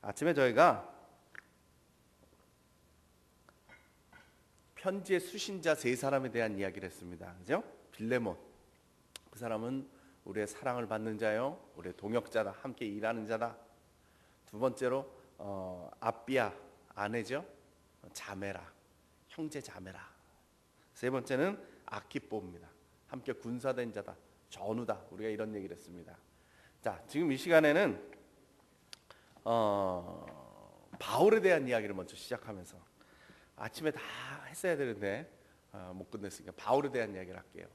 아침에 저희가 편지의 수신자 세 사람에 대한 이야기를 했습니다. 그죠? 빌레몬, 그 사람은 우리의 사랑을 받는 자요, 우리의 동역자다, 함께 일하는 자다. 두 번째로 아비아, 아내죠, 자매라, 형제 자매라. 세 번째는 아키뽀입니다. 함께 군사된 자다, 전우다. 우리가 이런 얘기를 했습니다. 자, 지금 이 시간에는 바울에 대한 이야기를 먼저 시작하면서, 아침에 다 했어야 되는데 못 끝냈으니까 바울에 대한 이야기를 할게요.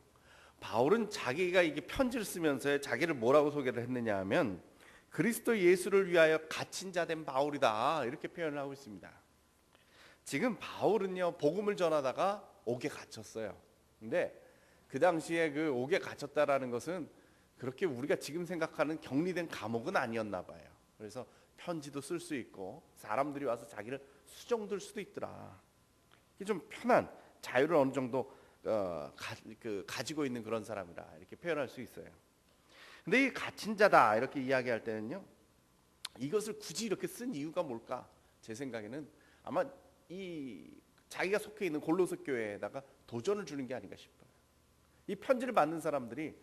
바울은 자기가 이게 편지를 쓰면서 자기를 뭐라고 소개를 했느냐 하면, 그리스도 예수를 위하여 갇힌 자 된 바울이다, 이렇게 표현을 하고 있습니다. 지금 바울은요, 복음을 전하다가 옥에 갇혔어요. 근데 그 당시에 그 옥에 갇혔다라는 것은 그렇게 우리가 지금 생각하는 격리된 감옥은 아니었나 봐요. 그래서 편지도 쓸 수 있고 사람들이 와서 자기를 수정될 수도 있더라. 이게 좀 편한 자유를 어느 정도 가지고 있는 그런 사람이라 이렇게 표현할 수 있어요. 근데 이 갇힌 자다 이렇게 이야기할 때는요, 이것을 굳이 이렇게 쓴 이유가 뭘까? 제 생각에는 아마 이 자기가 속해 있는 골로새 교회에다가 도전을 주는 게 아닌가 싶어요. 이 편지를 받는 사람들이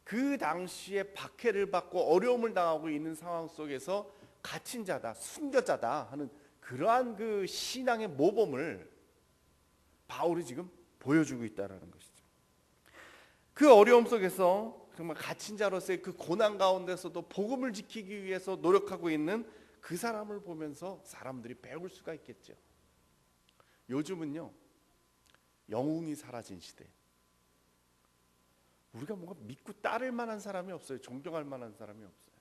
그 당시에 박해를 받고 어려움을 당하고 있는 상황 속에서 갇힌 자다, 순교자다 하는 그러한 그 신앙의 모범을 바울이 지금 보여주고 있다는 것이죠. 그 어려움 속에서 정말 갇힌 자로서의 그 고난 가운데서도 복음을 지키기 위해서 노력하고 있는 그 사람을 보면서 사람들이 배울 수가 있겠죠. 요즘은요, 영웅이 사라진 시대. 우리가 뭔가 믿고 따를 만한 사람이 없어요. 존경할 만한 사람이 없어요.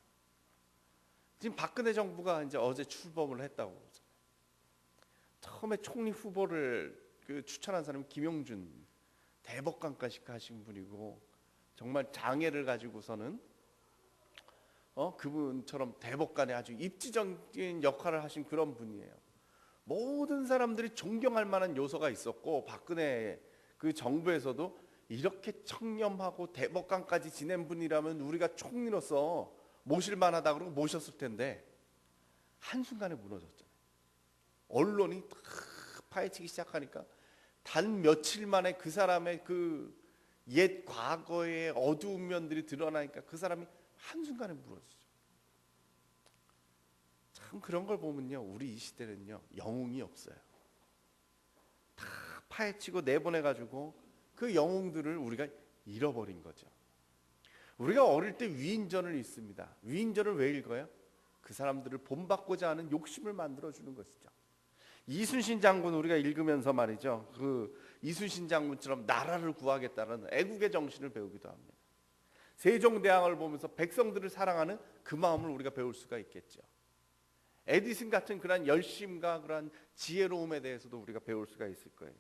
지금 박근혜 정부가 이제 어제 출범을 했다고 그러잖아요. 처음에 총리 후보를 추천한 사람이 김용준, 대법관까지 하신 분이고, 정말 장애를 가지고서는 그분처럼 대법관에 아주 입지적인 역할을 하신 그런 분이에요. 모든 사람들이 존경할 만한 요소가 있었고, 박근혜 그 정부에서도 이렇게 청렴하고 대법관까지 지낸 분이라면 우리가 총리로서 모실 만하다 그러고 모셨을 텐데 한순간에 무너졌잖아요. 언론이 다 파헤치기 시작하니까 단 며칠 만에 그 사람의 그 옛 과거의 어두운 면들이 드러나니까 그 사람이 한순간에 무너지죠. 참 그런 걸 보면요, 우리 이 시대는요, 영웅이 없어요. 다 파헤치고 내보내가지고 그 영웅들을 우리가 잃어버린 거죠. 우리가 어릴 때 위인전을 읽습니다. 위인전을 왜 읽어요? 그 사람들을 본받고자 하는 욕심을 만들어주는 것이죠. 이순신 장군 우리가 읽으면서 말이죠, 그 이순신 장군처럼 나라를 구하겠다는 애국의 정신을 배우기도 합니다. 세종대왕을 보면서 백성들을 사랑하는 그 마음을 우리가 배울 수가 있겠죠. 에디슨 같은 그런 열심과 그런 지혜로움에 대해서도 우리가 배울 수가 있을 거예요.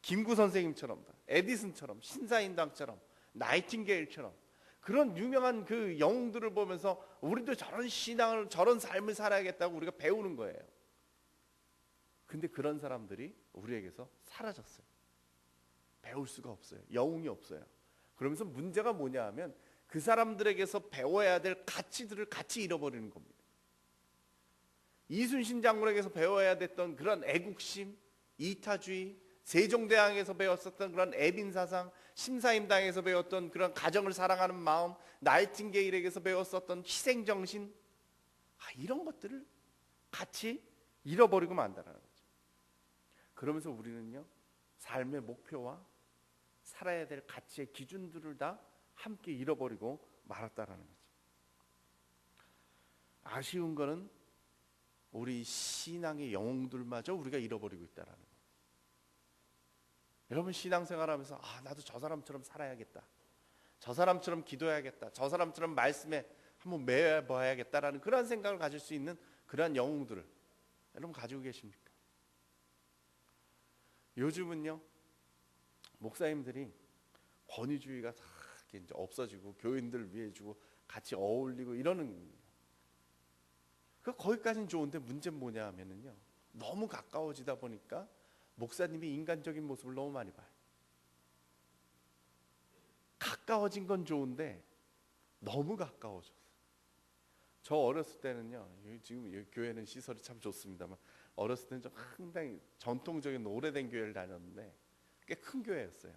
김구 선생님처럼, 에디슨처럼, 신사임당처럼, 나이팅게일처럼 그런 유명한 그 영웅들을 보면서 우리도 저런 신앙을, 저런 삶을 살아야겠다고 우리가 배우는 거예요. 근데 그런 사람들이 우리에게서 사라졌어요. 배울 수가 없어요. 영웅이 없어요. 그러면서 문제가 뭐냐 하면 그 사람들에게서 배워야 될 가치들을 같이 잃어버리는 겁니다. 이순신 장군에게서 배워야 됐던 그런 애국심, 이타주의, 세종대왕에서 배웠었던 그런 애빈사상, 심사임당에서 배웠던 그런 가정을 사랑하는 마음, 나이팅게일에게서 배웠었던 희생정신, 이런 것들을 같이 잃어버리고 만다라는 거죠. 그러면서 우리는요, 삶의 목표와 살아야 될 가치의 기준들을 다 함께 잃어버리고 말았다라는 거죠. 아쉬운 거는 우리 신앙의 영웅들마저 우리가 잃어버리고 있다라는 거예요. 여러분 신앙생활하면서 나도 저 사람처럼 살아야겠다, 저 사람처럼 기도해야겠다, 저 사람처럼 말씀에 한번 매여봐야겠다라는 그런 생각을 가질 수 있는 그러한 영웅들을 여러분 가지고 계십니까? 요즘은요, 목사님들이 권위주의가 다 이제 없어지고 교인들 위해 주고 같이 어울리고 이러는, 거기까지는 좋은데 문제는 뭐냐 하면은요, 너무 가까워지다 보니까 목사님이 인간적인 모습을 너무 많이 봐요. 가까워진 건 좋은데 너무 가까워졌어요. 저 어렸을 때는요, 지금 여기 교회는 시설이 참 좋습니다만 어렸을 때는 좀 상당히 전통적인 오래된 교회를 다녔는데 꽤 큰 교회였어요.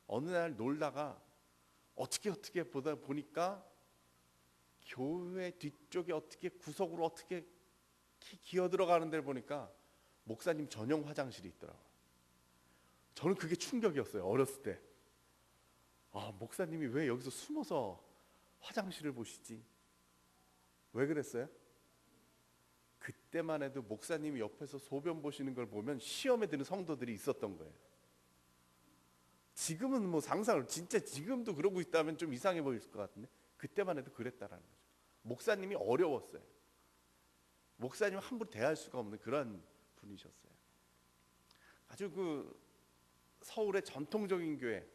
어느 날 놀다가 어떻게 보다 보니까 교회 뒤쪽에 어떻게 구석으로 어떻게 기어 들어가는 데를 보니까 목사님 전용 화장실이 있더라고요. 저는 그게 충격이었어요. 어렸을 때. 아, 목사님이 왜 여기서 숨어서 화장실을 보시지? 왜 그랬어요? 그때만 해도 목사님이 옆에서 소변 보시는 걸 보면 시험에 드는 성도들이 있었던 거예요. 지금은 뭐 상상을, 진짜 지금도 그러고 있다면 좀 이상해 보일 것 같은데 그때만 해도 그랬다라는 거죠. 목사님이 어려웠어요. 목사님 함부로 대할 수가 없는 그런 분이셨어요. 아주 그 서울의 전통적인 교회에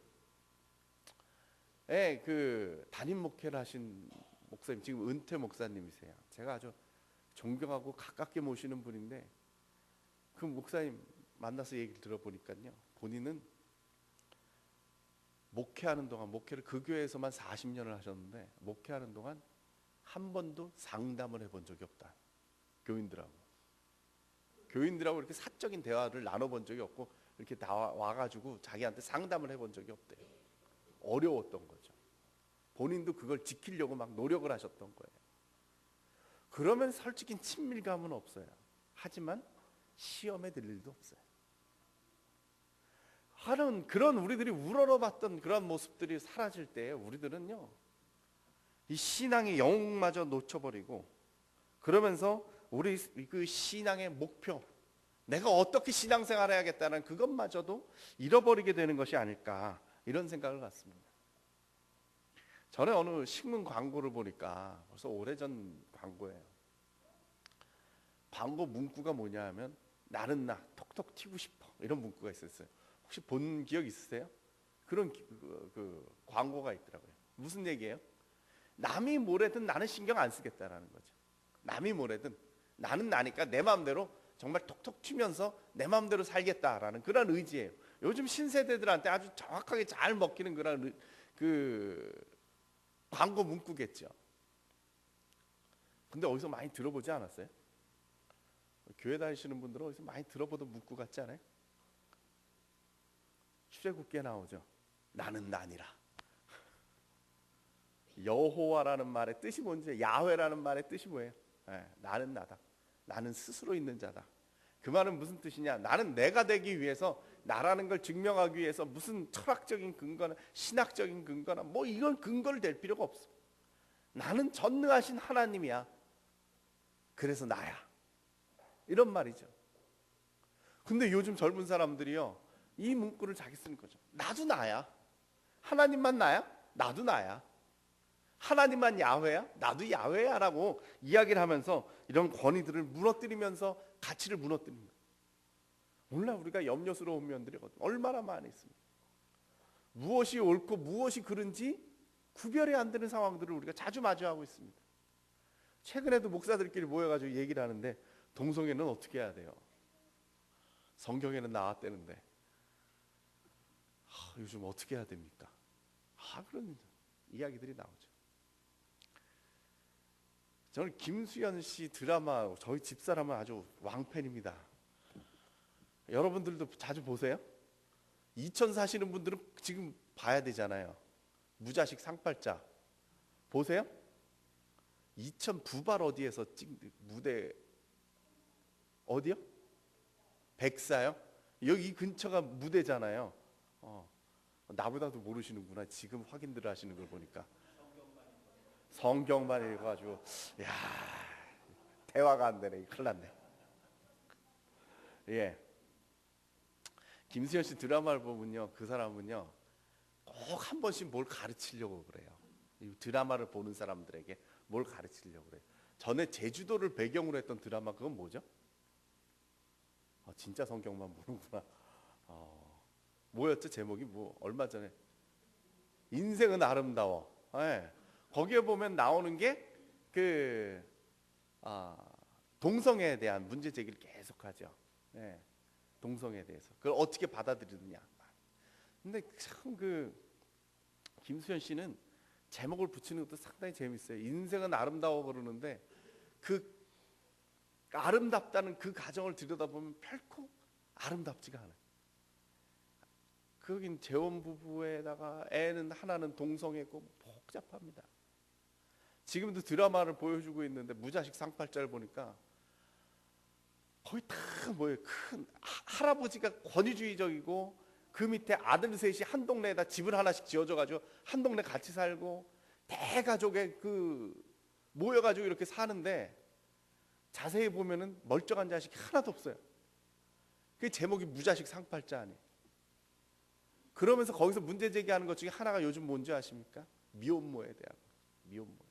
그 담임 목회를 하신 목사님, 지금 은퇴 목사님이세요. 제가 아주 존경하고 가깝게 모시는 분인데 그 목사님 만나서 얘기를 들어보니까요, 본인은 목회하는 동안, 목회를 그 교회에서만 40년을 하셨는데 목회하는 동안 한 번도 상담을 해본 적이 없다. 교인들하고 이렇게 사적인 대화를 나눠본 적이 없고 이렇게 와가지고 자기한테 상담을 해본 적이 없대요. 어려웠던 거죠. 본인도 그걸 지키려고 막 노력을 하셨던 거예요. 그러면 솔직히 친밀감은 없어요. 하지만 시험에 들 일도 없어요. 하는 그런 우리들이 우러러봤던 그런 모습들이 사라질 때 우리들은요, 이 신앙의 영웅마저 놓쳐버리고, 그러면서 우리 그 신앙의 목표, 내가 어떻게 신앙생활을 해야겠다는 그것마저도 잃어버리게 되는 것이 아닐까, 이런 생각을 갖습니다. 전에 어느 신문 광고를 보니까 벌써 오래전 광고예요. 광고 문구가 뭐냐 하면 나는 나 톡톡 튀고 싶어, 이런 문구가 있었어요. 혹시 본 기억 있으세요? 그런 그 광고가 있더라고요. 무슨 얘기예요? 남이 뭐래든 나는 신경 안 쓰겠다라는 거죠. 남이 뭐래든 나는 나니까 내 마음대로 정말 톡톡 튀면서 내 마음대로 살겠다라는 그런 의지예요. 요즘 신세대들한테 아주 정확하게 잘 먹히는 그런 그 광고 문구겠죠. 근데 어디서 많이 들어보지 않았어요? 교회 다니시는 분들은 어디서 많이 들어보던 문구 같지 않아요? 출애굽기에 나오죠. 나는 나니라. 여호와라는 말의 뜻이 뭔지, 야훼라는 말의 뜻이 뭐예요? 나는 나다. 나는 스스로 있는 자다. 그 말은 무슨 뜻이냐? 나는 내가 되기 위해서, 나라는 걸 증명하기 위해서 무슨 철학적인 근거나 신학적인 근거나 뭐 이런 근거를 댈 필요가 없어. 나는 전능하신 하나님이야. 그래서 나야. 이런 말이죠. 근데 요즘 젊은 사람들이요, 이 문구를 자기 쓰는 거죠. 나도 나야. 하나님만 나야? 나도 나야. 하나님만 야훼야? 나도 야훼야 라고 이야기를 하면서 이런 권위들을 무너뜨리면서 가치를 무너뜨립니다. 오늘날 우리가 염려스러운 면들이 얼마나 많이 있습니다. 무엇이 옳고 무엇이 그른지 구별이 안 되는 상황들을 우리가 자주 마주하고 있습니다. 최근에도 목사들끼리 모여가지고 얘기를 하는데 동성애는 어떻게 해야 돼요? 성경에는 나왔다는데 요즘 어떻게 해야 됩니까? 그런 이야기들이 나오죠. 저는 김수현 씨 드라마, 저희 집사람은 아주 왕팬입니다. 여러분들도 자주 보세요? 이천 사시는 분들은 지금 봐야 되잖아요. 무자식 상팔자 보세요? 이천 부발 어디에서 무대 어디요? 백사요? 여기 근처가 무대잖아요. 나보다도 모르시는구나. 지금 확인들을 하시는 걸 보니까 성경만 읽어가지고 야, 대화가 안 되네. 큰일 났네. 예, 김수현 씨 드라마를 보면요, 그 사람은요 꼭 한 번씩 뭘 가르치려고 그래요. 이 드라마를 보는 사람들에게 뭘 가르치려고 그래요. 전에 제주도를 배경으로 했던 드라마, 그건 뭐죠? 진짜 성경만 모르는구나. 뭐였죠? 제목이 뭐 얼마 전에 인생은 아름다워. 예. 거기에 보면 나오는 게 그 동성애에 대한 문제 제기를 계속하죠. 예. 동성애에 대해서 그걸 어떻게 받아들이느냐. 근데 참 그 김수현 씨는 제목을 붙이는 것도 상당히 재밌어요. 인생은 아름다워 그러는데 그 아름답다는 그 가정을 들여다보면 결코 아름답지가 않아요. 거긴 재혼 부부에다가 애는 하나는 동성애고 복잡합니다. 지금도 드라마를 보여주고 있는데 무자식 상팔자를 보니까 거의 다 뭐예요? 큰 할아버지가 권위주의적이고 그 밑에 아들 셋이 한 동네에다 집을 하나씩 지어줘가지고 한 동네 같이 살고 대가족의 그 모여가지고 이렇게 사는데 자세히 보면은 멀쩡한 자식이 하나도 없어요. 그 제목이 무자식 상팔자 아니에요. 그러면서 거기서 문제 제기하는 것 중에 하나가 요즘 뭔지 아십니까? 미혼모에 대한 미혼모.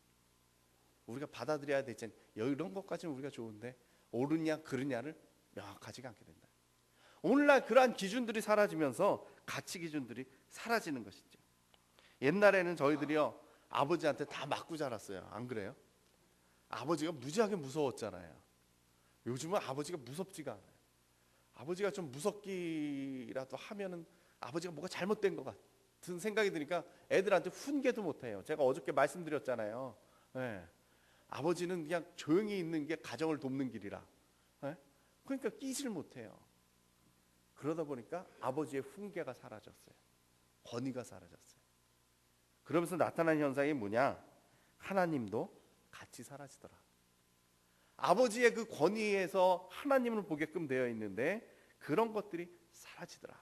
우리가 받아들여야 되잖아요. 이런 것까지는 우리가 좋은데 옳으냐 그르냐를 명확하지가 않게 된다. 오늘날 그러한 기준들이 사라지면서 가치 기준들이 사라지는 것이죠. 옛날에는 저희들이요 아버지한테 다 맞고 자랐어요. 안 그래요? 아버지가 무지하게 무서웠잖아요. 요즘은 아버지가 무섭지가 않아요. 아버지가 좀 무섭기라도 하면은 아버지가 뭐가 잘못된 것 같은 생각이 드니까 애들한테 훈계도 못해요. 제가 어저께 말씀드렸잖아요. 네. 아버지는 그냥 조용히 있는 게 가정을 돕는 길이라. 네? 그러니까 끼질 못해요. 그러다 보니까 아버지의 훈계가 사라졌어요. 권위가 사라졌어요. 그러면서 나타난 현상이 뭐냐? 하나님도 같이 사라지더라. 아버지의 그 권위에서 하나님을 보게끔 되어 있는데 그런 것들이 사라지더라.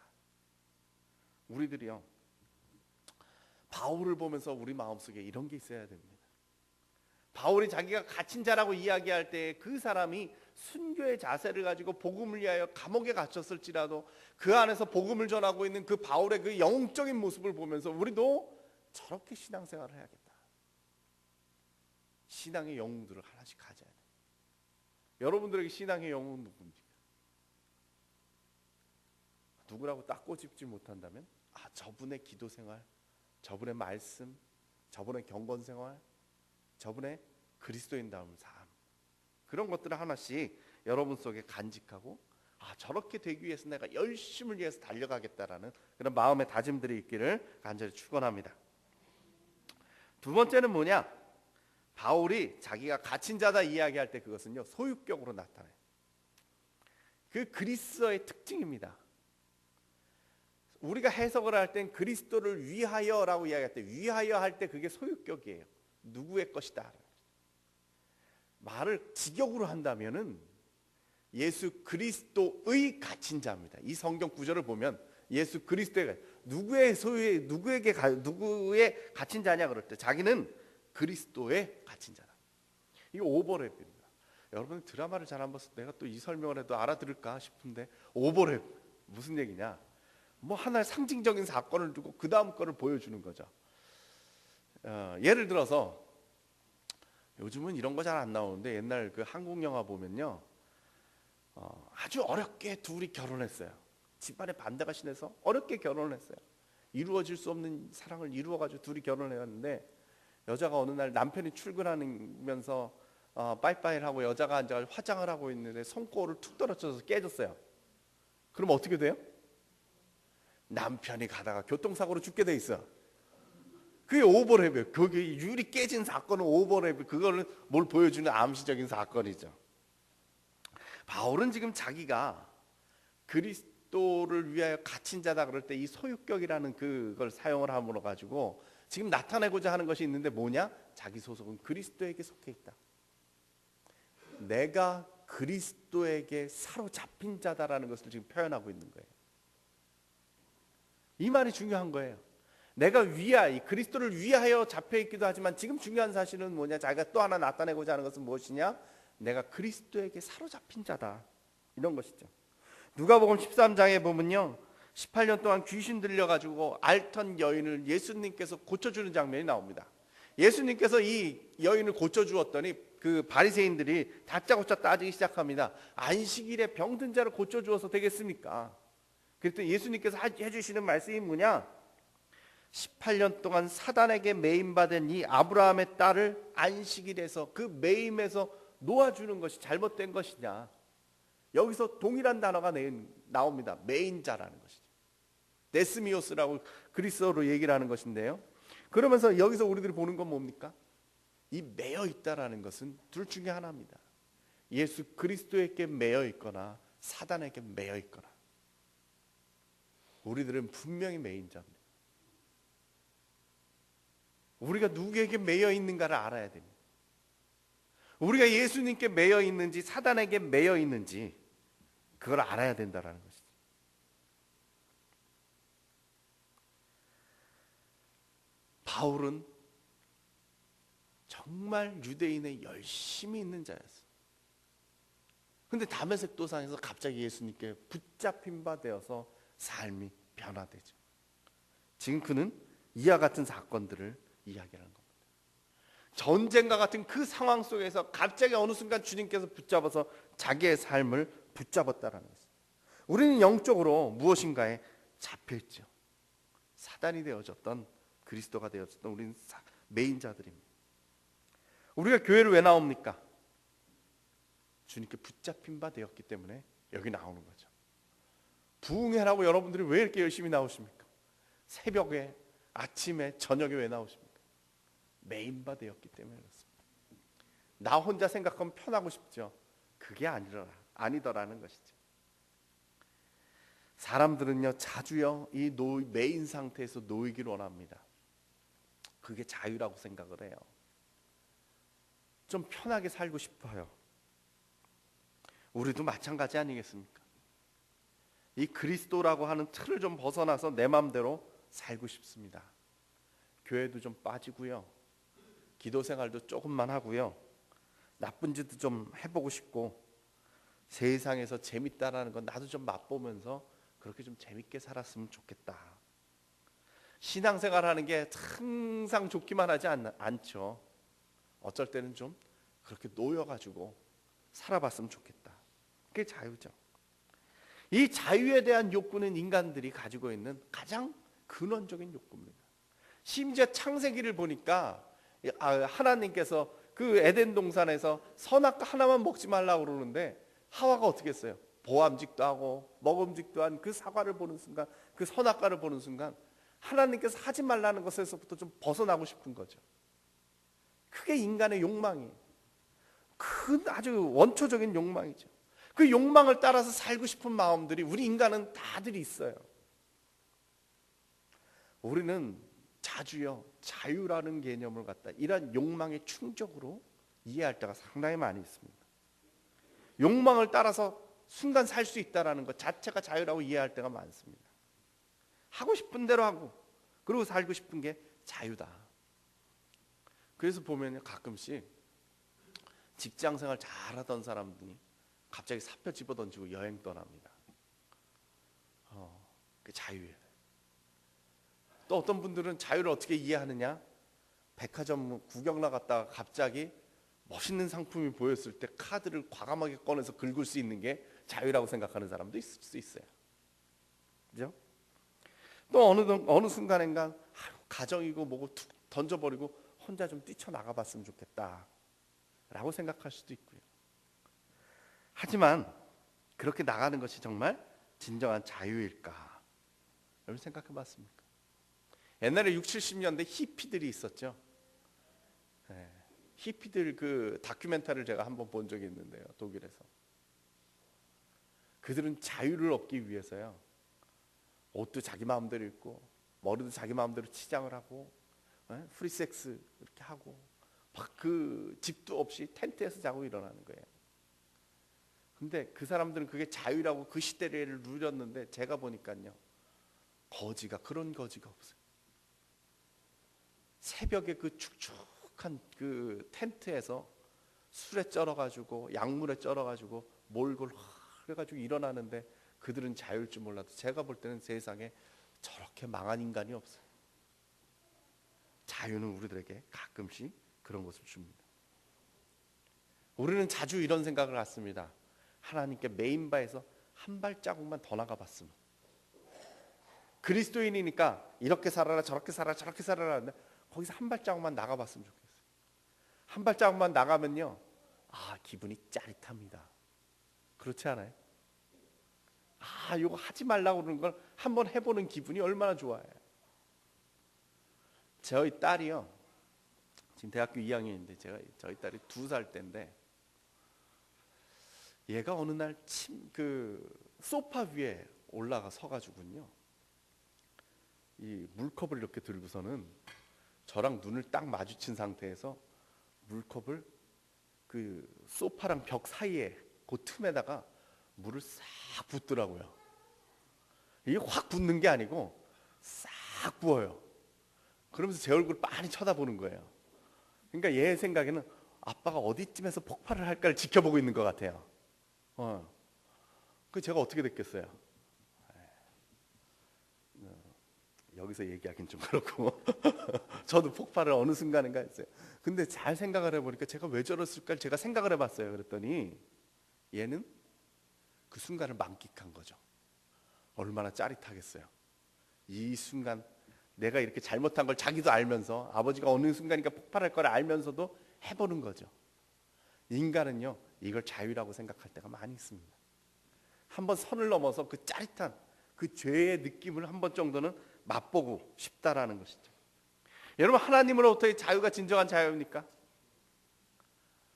우리들이요 바울을 보면서 우리 마음속에 이런 게 있어야 됩니다. 바울이 자기가 갇힌 자라고 이야기할 때 그 사람이 순교의 자세를 가지고 복음을 위하여 감옥에 갇혔을지라도 그 안에서 복음을 전하고 있는 그 바울의 그 영적인 모습을 보면서 우리도 저렇게 신앙생활을 해야겠다. 신앙의 영웅들을 하나씩 가져야 돼요. 여러분들에게 신앙의 영웅은 누굽니까? 누구라고 딱 꼬집지 못한다면 저분의 기도 생활, 저분의 말씀, 저분의 경건 생활, 저분의 그리스도인다운 삶, 그런 것들을 하나씩 여러분 속에 간직하고 저렇게 되기 위해서 내가 열심을 위해서 달려가겠다라는 그런 마음의 다짐들이 있기를 간절히 축원합니다. 두 번째는 뭐냐? 바울이 자기가 갇힌 자다 이야기할 때 그것은요 소유격으로 나타나요. 그 그리스도의 특징입니다. 우리가 해석을 할 땐 그리스도를 위하여라고 이야기할 때 위하여 할 때 그게 소유격이에요. 누구의 것이다. 말을 직역으로 한다면은 예수 그리스도의 갇힌 자입니다. 이 성경 구절을 보면 예수 그리스도의 누구의 소유에 누구의 갇힌 자냐 그럴 때 자기는 그리스도의 갇힌 자다. 이거 오버랩입니다. 여러분 드라마를 잘 안 봐서 내가 또 이 설명을 해도 알아들을까 싶은데 오버랩 무슨 얘기냐? 뭐 하나의 상징적인 사건을 두고 그 다음 거를 보여주는 거죠. 예를 들어서 요즘은 이런 거 잘 안 나오는데 옛날 그 한국 영화 보면요 아주 어렵게 둘이 결혼했어요. 집안의 반대가 심해서 어렵게 결혼을 했어요. 이루어질 수 없는 사랑을 이루어가지고 둘이 결혼을 했는데 여자가 어느 날 남편이 출근하면서 빠이빠이를 하고 여자가 앉아 화장을 하고 있는데 손꼬를 툭 떨어져서 깨졌어요. 그럼 어떻게 돼요? 남편이 가다가 교통사고로 죽게 돼 있어. 그게 오버랩이에요. 거기 유리 깨진 사건은 오버랩이 그거는 뭘 보여주는 암시적인 사건이죠. 바울은 지금 자기가 그리스도를 위하여 갇힌 자다 그럴 때 이 소유격이라는 그걸 사용을 함으로 가지고 지금 나타내고자 하는 것이 있는데 뭐냐? 자기 소속은 그리스도에게 속해 있다. 내가 그리스도에게 사로잡힌 자다라는 것을 지금 표현하고 있는 거예요. 이 말이 중요한 거예요. 내가 그리스도를 위하여 잡혀 있기도 하지만 지금 중요한 사실은 뭐냐? 자기가 또 하나 나타내고자 하는 것은 무엇이냐? 내가 그리스도에게 사로잡힌 자다. 이런 것이죠. 누가복음 13장에 보면요 18년 동안 귀신 들려가지고 앓던 여인을 예수님께서 고쳐주는 장면이 나옵니다. 예수님께서 이 여인을 고쳐주었더니 그 바리새인들이 다짜고짜 따지기 시작합니다. 안식일에 병든 자를 고쳐주어서 되겠습니까? 그랬더니 예수님께서 해주시는 말씀이 뭐냐? 18년 동안 사단에게 매임받은 이 아브라함의 딸을 안식일에서 그 매임에서 놓아주는 것이 잘못된 것이냐? 여기서 동일한 단어가 나옵니다. 매인자라는 것이죠. 데스미오스라고 그리스어로 얘기를 하는 것인데요. 그러면서 여기서 우리들이 보는 건 뭡니까? 이 매여 있다라는 것은 둘 중에 하나입니다. 예수 그리스도에게 매여 있거나 사단에게 매여 있거나. 우리들은 분명히 매인 자입니다. 우리가 누구에게 매여 있는가를 알아야 됩니다. 우리가 예수님께 매여 있는지 사단에게 매여 있는지 그걸 알아야 된다는 것이죠. 바울은 정말 유대인에 열심히 있는 자였어요. 근데 다메섹 도상에서 갑자기 예수님께 붙잡힌 바 되어서 삶이 변화되죠. 지금 그는 이와 같은 사건들을 이야기하는 겁니다. 전쟁과 같은 그 상황 속에서 갑자기 어느 순간 주님께서 붙잡아서 자기의 삶을 붙잡았다는 것입니다. 우리는 영적으로 무엇인가에 잡혀있죠. 사단이 되어졌던 그리스도가 되어졌던 우리는 매인자들입니다. 우리가 교회를 왜 나옵니까? 주님께 붙잡힌 바 되었기 때문에 여기 나오는 거죠. 부흥회라고 여러분들이 왜 이렇게 열심히 나오십니까? 새벽에, 아침에, 저녁에 왜 나오십니까? 매인 바 되었기 때문에 그렇습니다. 나 혼자 생각하면 편하고 싶죠. 그게 아니더라는 것이죠. 사람들은요 자주요 이 매인 상태에서 놓이기를 원합니다. 그게 자유라고 생각을 해요. 좀 편하게 살고 싶어요. 우리도 마찬가지 아니겠습니까? 이 그리스도라고 하는 틀을 좀 벗어나서 내 마음대로 살고 싶습니다. 교회도 좀 빠지고요. 기도 생활도 조금만 하고요. 나쁜 짓도 좀 해보고 싶고 세상에서 재밌다라는 건 나도 좀 맛보면서 그렇게 좀 재밌게 살았으면 좋겠다. 신앙생활하는 게 항상 좋기만 하지 않죠. 어쩔 때는 좀 그렇게 놓여가지고 살아봤으면 좋겠다. 그게 자유죠. 이 자유에 대한 욕구는 인간들이 가지고 있는 가장 근원적인 욕구입니다. 심지어 창세기를 보니까 하나님께서 그 에덴 동산에서 선악과 하나만 먹지 말라고 그러는데 하와가 어떻게 했어요? 보암직도 하고 먹음직도 한 그 사과를 보는 순간, 그 선악과를 보는 순간 하나님께서 하지 말라는 것에서부터 좀 벗어나고 싶은 거죠. 그게 인간의 욕망이에요. 그 아주 원초적인 욕망이죠. 그 욕망을 따라서 살고 싶은 마음들이 우리 인간은 다들 있어요. 우리는 자주요 자유라는 개념을 갖다 이런 욕망의 충족으로 이해할 때가 상당히 많이 있습니다. 욕망을 따라서 순간 살 수 있다는 것 자체가 자유라고 이해할 때가 많습니다. 하고 싶은 대로 하고 그리고 살고 싶은 게 자유다. 그래서 보면 가끔씩 직장생활 잘하던 사람들이 갑자기 사표 집어던지고 여행 떠납니다. 그 자유예요. 또 어떤 분들은 자유를 어떻게 이해하느냐? 백화점 구경 나갔다가 갑자기 멋있는 상품이 보였을 때 카드를 과감하게 꺼내서 긁을 수 있는 게 자유라고 생각하는 사람도 있을 수 있어요. 그죠? 또 어느 순간인가 가정이고 뭐고 툭 던져버리고 혼자 좀 뛰쳐나가 봤으면 좋겠다 라고 생각할 수도 있고요. 하지만 그렇게 나가는 것이 정말 진정한 자유일까? 여러분 생각해 봤습니까? 옛날에 60, 70년대 히피들이 있었죠. 네. 히피들 그 다큐멘터리를 제가 한번 본 적이 있는데요. 독일에서. 그들은 자유를 얻기 위해서요. 옷도 자기 마음대로 입고 머리도 자기 마음대로 치장을 하고 프리섹스 이렇게 하고 막 그 집도 없이 텐트에서 자고 일어나는 거예요. 근데 그 사람들은 그게 자유라고 그 시대를 누렸는데 제가 보니까요. 그런 거지가 없어요. 새벽에 그 축축한 그 텐트에서 술에 쩔어가지고 약물에 쩔어가지고 몰골 해가지고 일어나는데 그들은 자유일 줄 몰라도 제가 볼 때는 세상에 저렇게 망한 인간이 없어요. 자유는 우리들에게 가끔씩 그런 것을 줍니다. 우리는 자주 이런 생각을 갖습니다. 하나님께 매인 바에서 한 발자국만 더 나가봤으면. 그리스도인이니까 이렇게 살아라 저렇게 살아라 저렇게 살아라 하는데 거기서 한 발자국만 나가봤으면 좋겠어요. 한 발자국만 나가면요 기분이 짜릿합니다. 그렇지 않아요? 이거 하지 말라고 그러는 걸 한번 해보는 기분이 얼마나 좋아요. 저희 딸이요, 지금 대학교 2학년인데 저희 딸이 2살 때인데, 얘가 어느 날 소파 위에 올라가 서가지고요, 이 물컵을 이렇게 들고서는 저랑 눈을 딱 마주친 상태에서 물컵을 그 소파랑 벽 사이에 그 틈에다가 물을 싹 붓더라고요. 이게 확 붓는 게 아니고 싹 부어요. 그러면서 제 얼굴 빤히 쳐다보는 거예요. 그러니까 얘 생각에는 아빠가 어디쯤에서 폭발을 할까를 지켜보고 있는 것 같아요. 그 제가 어떻게 됐겠어요? 여기서 얘기하긴 좀 그렇고 저도 폭발을 어느 순간인가 했어요. 근데 잘 생각을 해보니까 제가 왜 저랬을까 제가 생각을 해봤어요. 그랬더니 얘는 그 순간을 만끽한 거죠. 얼마나 짜릿하겠어요. 이 순간 내가 이렇게 잘못한 걸 자기도 알면서, 아버지가 어느 순간이니까 폭발할 걸 알면서도 해보는 거죠. 인간은요, 이걸 자유라고 생각할 때가 많이 있습니다. 한번 선을 넘어서 그 짜릿한 그 죄의 느낌을 한 번 정도는 맛보고 싶다라는 것이죠. 여러분, 하나님으로부터의 자유가 진정한 자유입니까?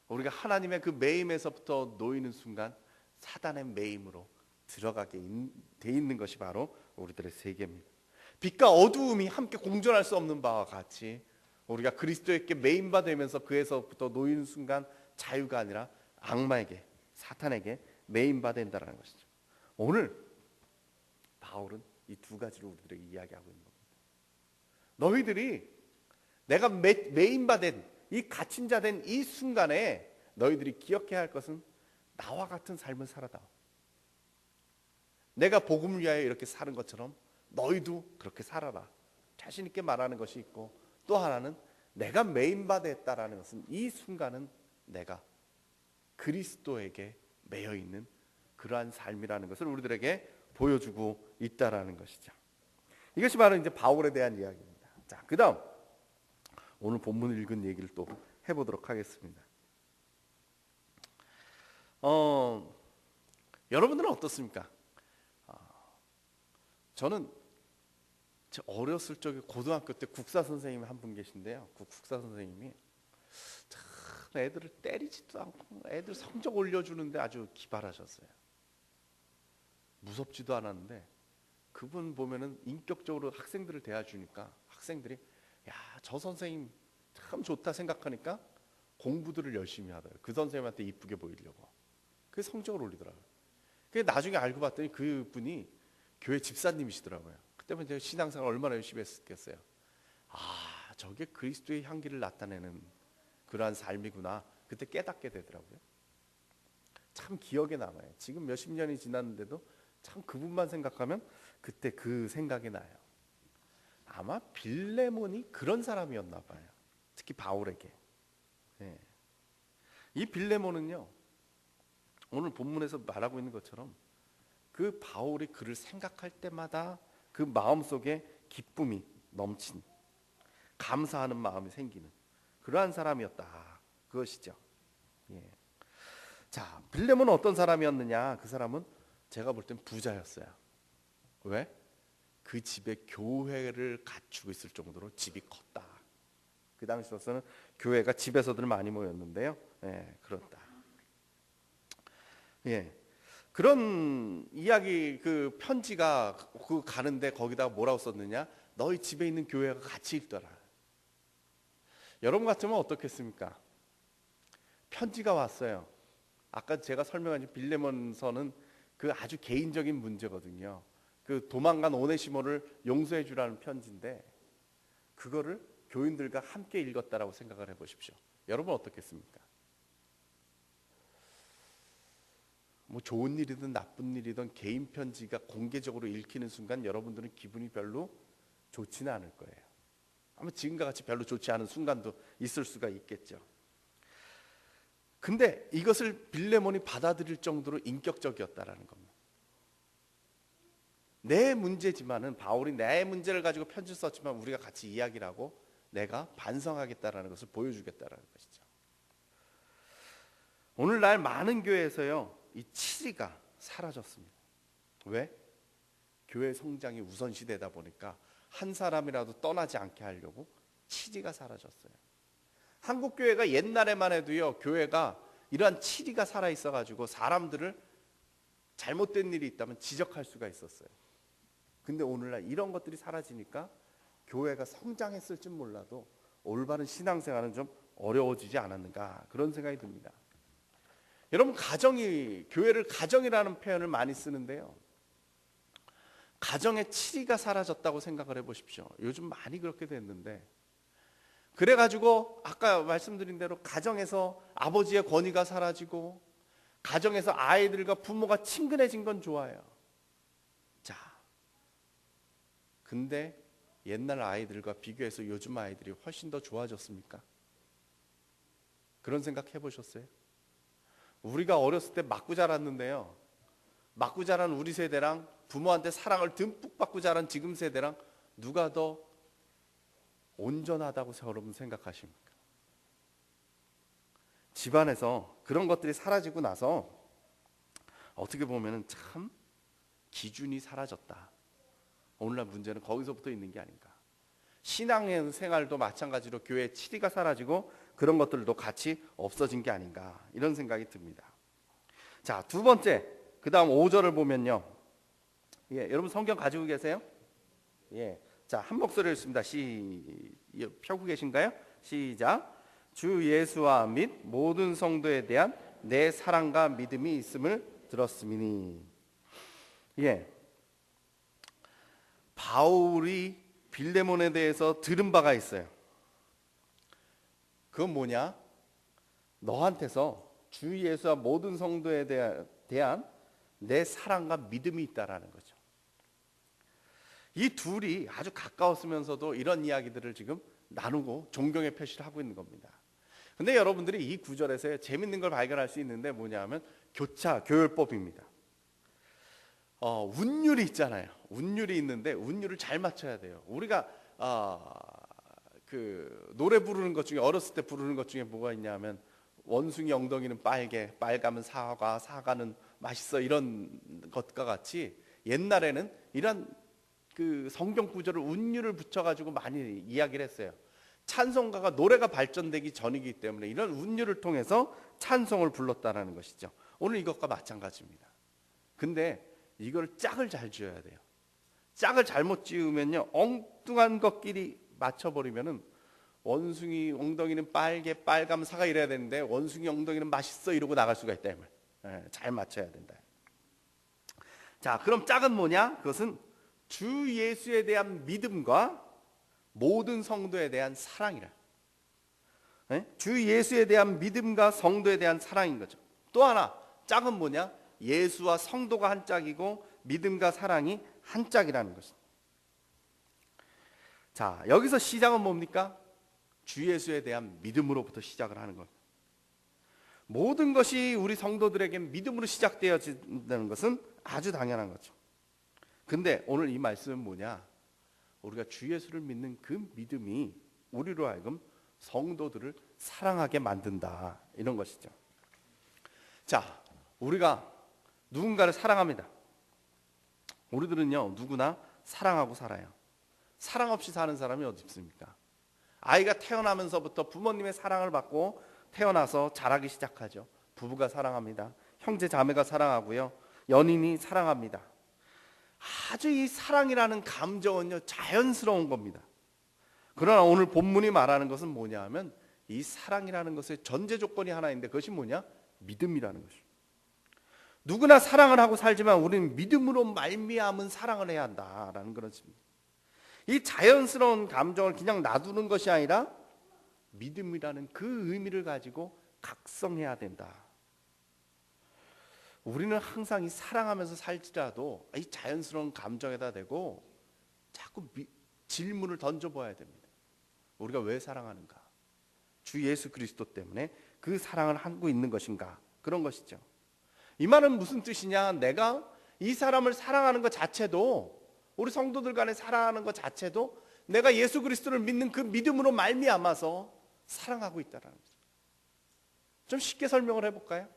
우리가 하나님의 그 매임에서부터 놓이는 순간 사단의 매임으로 들어가게 돼 있는 것이 바로 우리들의 세계입니다. 빛과 어두움이 함께 공존할 수 없는 바와 같이 우리가 그리스도에게 매임받으면서 그에서부터 놓이는 순간 자유가 아니라 악마에게, 사탄에게 매임받는다는 것이죠. 오늘 바울은 이 두 가지를 우리들에게 이야기하고 있는 겁니다. 너희들이 내가 매임받은 이 갇힌 자 된 이 순간에 너희들이 기억해야 할 것은 나와 같은 삶을 살아다. 내가 복음을 위하여 이렇게 사는 것처럼 너희도 그렇게 살아라. 자신 있게 말하는 것이 있고, 또 하나는 내가 매임받았다라는 것은 이 순간은 내가 그리스도에게 매여 있는 그러한 삶이라는 것을 우리들에게 보여주고 있다라는 것이죠. 이것이 바로 이제 바울에 대한 이야기입니다. 자, 그다음 오늘 본문을 읽은 얘기를 또 해보도록 하겠습니다. 여러분들은 어떻습니까? 저는 제 어렸을 적에 고등학교 때 국사 선생님이 한 분 계신데요. 그 국사 선생님이 참 애들을 때리지도 않고 애들 성적 올려주는데 아주 기발하셨어요. 무섭지도 않았는데 그분 보면은 인격적으로 학생들을 대해주니까 학생들이 야, 저 선생님 참 좋다 생각하니까 공부들을 열심히 하더라고요. 그 선생님한테 이쁘게 보이려고. 그게 성적을 올리더라고요. 그게 나중에 알고 봤더니 그분이 교회 집사님이시더라고요. 그때면 제가 신앙생활 얼마나 열심히 했겠어요. 아, 저게 그리스도의 향기를 나타내는 그러한 삶이구나. 그때 깨닫게 되더라고요. 참 기억에 남아요. 지금 몇십 년이 지났는데도 참 그분만 생각하면 그때 그 생각이 나요. 아마 빌레몬이 그런 사람이었나 봐요. 특히 바울에게. 네. 이 빌레몬은요, 오늘 본문에서 말하고 있는 것처럼 그 바울이 그를 생각할 때마다 그 마음속에 기쁨이 넘친, 감사하는 마음이 생기는 그러한 사람이었다, 그것이죠. 예. 자, 빌레몬은 어떤 사람이었느냐? 그 사람은 제가 볼 땐 부자였어요. 왜? 그 집에 교회를 갖추고 있을 정도로 집이 컸다. 그 당시로서는 교회가 집에서들 많이 모였는데요. 예, 그렇다. 예. 그런 이야기, 그 편지가 그 가는데 거기다가 뭐라고 썼느냐? 너희 집에 있는 교회가 같이 있더라. 여러분 같으면 어떻겠습니까? 편지가 왔어요. 아까 제가 설명한 빌레몬서는 그 아주 개인적인 문제거든요. 그 도망간 오네시모를 용서해 주라는 편지인데 그거를 교인들과 함께 읽었다라고 생각을 해보십시오. 여러분 어떻겠습니까? 뭐 좋은 일이든 나쁜 일이든 개인 편지가 공개적으로 읽히는 순간 여러분들은 기분이 별로 좋지는 않을 거예요. 아마 지금과 같이 별로 좋지 않은 순간도 있을 수가 있겠죠. 근데 이것을 빌레몬이 받아들일 정도로 인격적이었다라는 겁니다. 내 문제지만은 바울이 내 문제를 가지고 편지를 썼지만 우리가 같이 이야기를 하고 내가 반성하겠다라는 것을 보여주겠다라는 것이죠. 오늘날 많은 교회에서요, 이 치리가 사라졌습니다. 왜? 교회 성장이 우선시되다 보니까 한 사람이라도 떠나지 않게 하려고 치리가 사라졌어요. 한국 교회가 옛날에만 해도요, 교회가 이러한 치리가 살아 있어가지고 사람들을 잘못된 일이 있다면 지적할 수가 있었어요. 근데 오늘날 이런 것들이 사라지니까 교회가 성장했을지 몰라도 올바른 신앙생활은 좀 어려워지지 않았는가, 그런 생각이 듭니다. 여러분, 교회를 가정이라는 표현을 많이 쓰는데요, 가정의 치리가 사라졌다고 생각을 해보십시오. 요즘 많이 그렇게 됐는데, 그래가지고 아까 말씀드린 대로 가정에서 아버지의 권위가 사라지고 가정에서 아이들과 부모가 친근해진 건 좋아요. 자, 근데 옛날 아이들과 비교해서 요즘 아이들이 훨씬 더 좋아졌습니까? 그런 생각 해보셨어요? 우리가 어렸을 때 맞고 자랐는데요, 맞고 자란 우리 세대랑 부모한테 사랑을 듬뿍 받고 자란 지금 세대랑 누가 더 온전하다고 여러분 생각하십니까? 집안에서 그런 것들이 사라지고 나서 어떻게 보면 참 기준이 사라졌다. 오늘날 문제는 거기서부터 있는 게 아닌가. 신앙생활도 마찬가지로 교회의 치리가 사라지고 그런 것들도 같이 없어진 게 아닌가, 이런 생각이 듭니다. 자, 두 번째, 그 다음 5절을 보면요, 여러분 성경 가지고 계세요? 자, 한 목소리를 읽습니다. 펴고 계신가요? 시작. 주 예수와 및 모든 성도에 대한 내 사랑과 믿음이 있음을 들었음이니. 바울이 빌레몬에 대해서 들은 바가 있어요. 그건 뭐냐? 너한테서 주 예수와 모든 성도에 대한 내 사랑과 믿음이 있다라는 거죠. 이 둘이 아주 가까웠으면서도 이런 이야기들을 지금 나누고 존경의 표시를 하고 있는 겁니다. 근데 여러분들이 이 구절에서 재밌는 걸 발견할 수 있는데 뭐냐면 교율법입니다. 운율이 있잖아요. 운율이 있는데 운율을 잘 맞춰야 돼요. 우리가 그 노래 부르는 것 중에, 어렸을 때 부르는 것 중에 뭐가 있냐면 원숭이 엉덩이는 빨가면 사과는 맛있어, 이런 것과 같이 옛날에는 이런 그 성경 구절을 운율을 붙여가지고 많이 이야기를 했어요. 찬송가가 노래가 발전되기 전이기 때문에 이런 운율을 통해서 찬송을 불렀다라는 것이죠. 오늘 이것과 마찬가지입니다. 근데 이걸 짝을 잘 지어야 돼요. 짝을 잘못 지으면요, 엉뚱한 것끼리 맞춰버리면은 원숭이 엉덩이는 빨가면 사과 이래야 되는데 원숭이 엉덩이는 맛있어 이러고 나갈 수가 있다. 잘 맞춰야 된다. 자, 그럼 짝은 뭐냐? 그것은 주 예수에 대한 믿음과 모든 성도에 대한 사랑이라. 주 예수에 대한 믿음과 성도에 대한 사랑인 거죠. 또 하나, 짝은 뭐냐? 예수와 성도가 한 짝이고 믿음과 사랑이 한 짝이라는 것입니다. 자, 여기서 시작은 뭡니까? 주 예수에 대한 믿음으로부터 시작을 하는 겁니다. 모든 것이 우리 성도들에게 믿음으로 시작되어진다는 것은 아주 당연한 거죠. 근데 오늘 이 말씀은 뭐냐? 우리가 주 예수를 믿는 그 믿음이 우리로 하여금 성도들을 사랑하게 만든다, 이런 것이죠. 자, 우리가 누군가를 사랑합니다. 우리들은요, 누구나 사랑하고 살아요. 사랑 없이 사는 사람이 어디 있습니까? 아이가 태어나면서부터 부모님의 사랑을 받고 태어나서 자라기 시작하죠. 부부가 사랑합니다. 형제 자매가 사랑하고요, 연인이 사랑합니다. 아주 이 사랑이라는 감정은요, 자연스러운 겁니다. 그러나 오늘 본문이 말하는 것은 뭐냐 하면 이 사랑이라는 것의 전제 조건이 하나 있는데 그것이 뭐냐? 믿음이라는 것입니다. 누구나 사랑을 하고 살지만 우리는 믿음으로 말미암은 사랑을 해야 한다라는 것입니다. 이 자연스러운 감정을 그냥 놔두는 것이 아니라 믿음이라는 그 의미를 가지고 각성해야 된다. 우리는 항상 이 사랑하면서 살지라도 이 자연스러운 감정에다 대고 자꾸 질문을 던져봐야 됩니다. 우리가 왜 사랑하는가? 주 예수 그리스도 때문에 그 사랑을 하고 있는 것인가? 그런 것이죠. 이 말은 무슨 뜻이냐? 내가 이 사람을 사랑하는 것 자체도, 우리 성도들 간에 사랑하는 것 자체도 내가 예수 그리스도를 믿는 그 믿음으로 말미암아서 사랑하고 있다는 거죠. 좀 쉽게 설명을 해볼까요?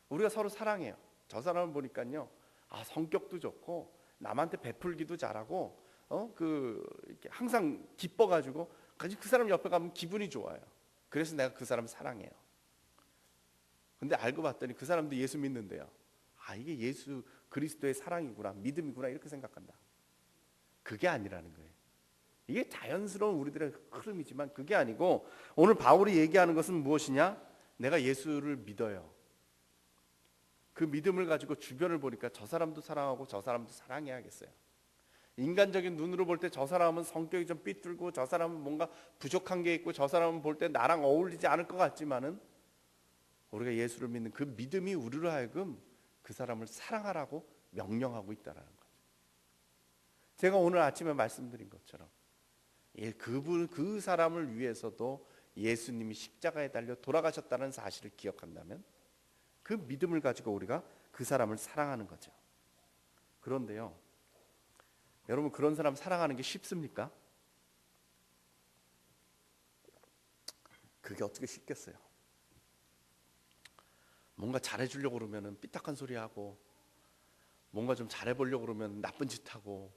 우리가 서로 사랑해요. 저 사람을 보니까요, 성격도 좋고 남한테 베풀기도 잘하고 이렇게 항상 기뻐가지고 그 사람 옆에 가면 기분이 좋아요. 그래서 내가 그 사람 사랑해요. 근데 알고 봤더니 그 사람도 예수 믿는데요. 아, 이게 예수 그리스도의 사랑이구나, 믿음이구나, 이렇게 생각한다. 그게 아니라는 거예요. 이게 자연스러운 우리들의 흐름이지만 그게 아니고, 오늘 바울이 얘기하는 것은 무엇이냐? 내가 예수를 믿어요. 그 믿음을 가지고 주변을 보니까 저 사람도 사랑하고 저 사람도 사랑해야겠어요. 인간적인 눈으로 볼 때 저 사람은 성격이 좀 삐뚤고 저 사람은 뭔가 부족한 게 있고 저 사람은 볼 때 나랑 어울리지 않을 것 같지만은, 우리가 예수를 믿는 그 믿음이 우리로 하여금 그 사람을 사랑하라고 명령하고 있다는 거죠. 제가 오늘 아침에 말씀드린 것처럼 그 사람을 위해서도 예수님이 십자가에 달려 돌아가셨다는 사실을 기억한다면 그 믿음을 가지고 우리가 그 사람을 사랑하는 거죠. 그런데요, 여러분, 그런 사람 사랑하는 게 쉽습니까? 그게 어떻게 쉽겠어요? 뭔가 잘해주려고 그러면 삐딱한 소리 하고, 뭔가 좀 잘해보려고 그러면 나쁜 짓 하고,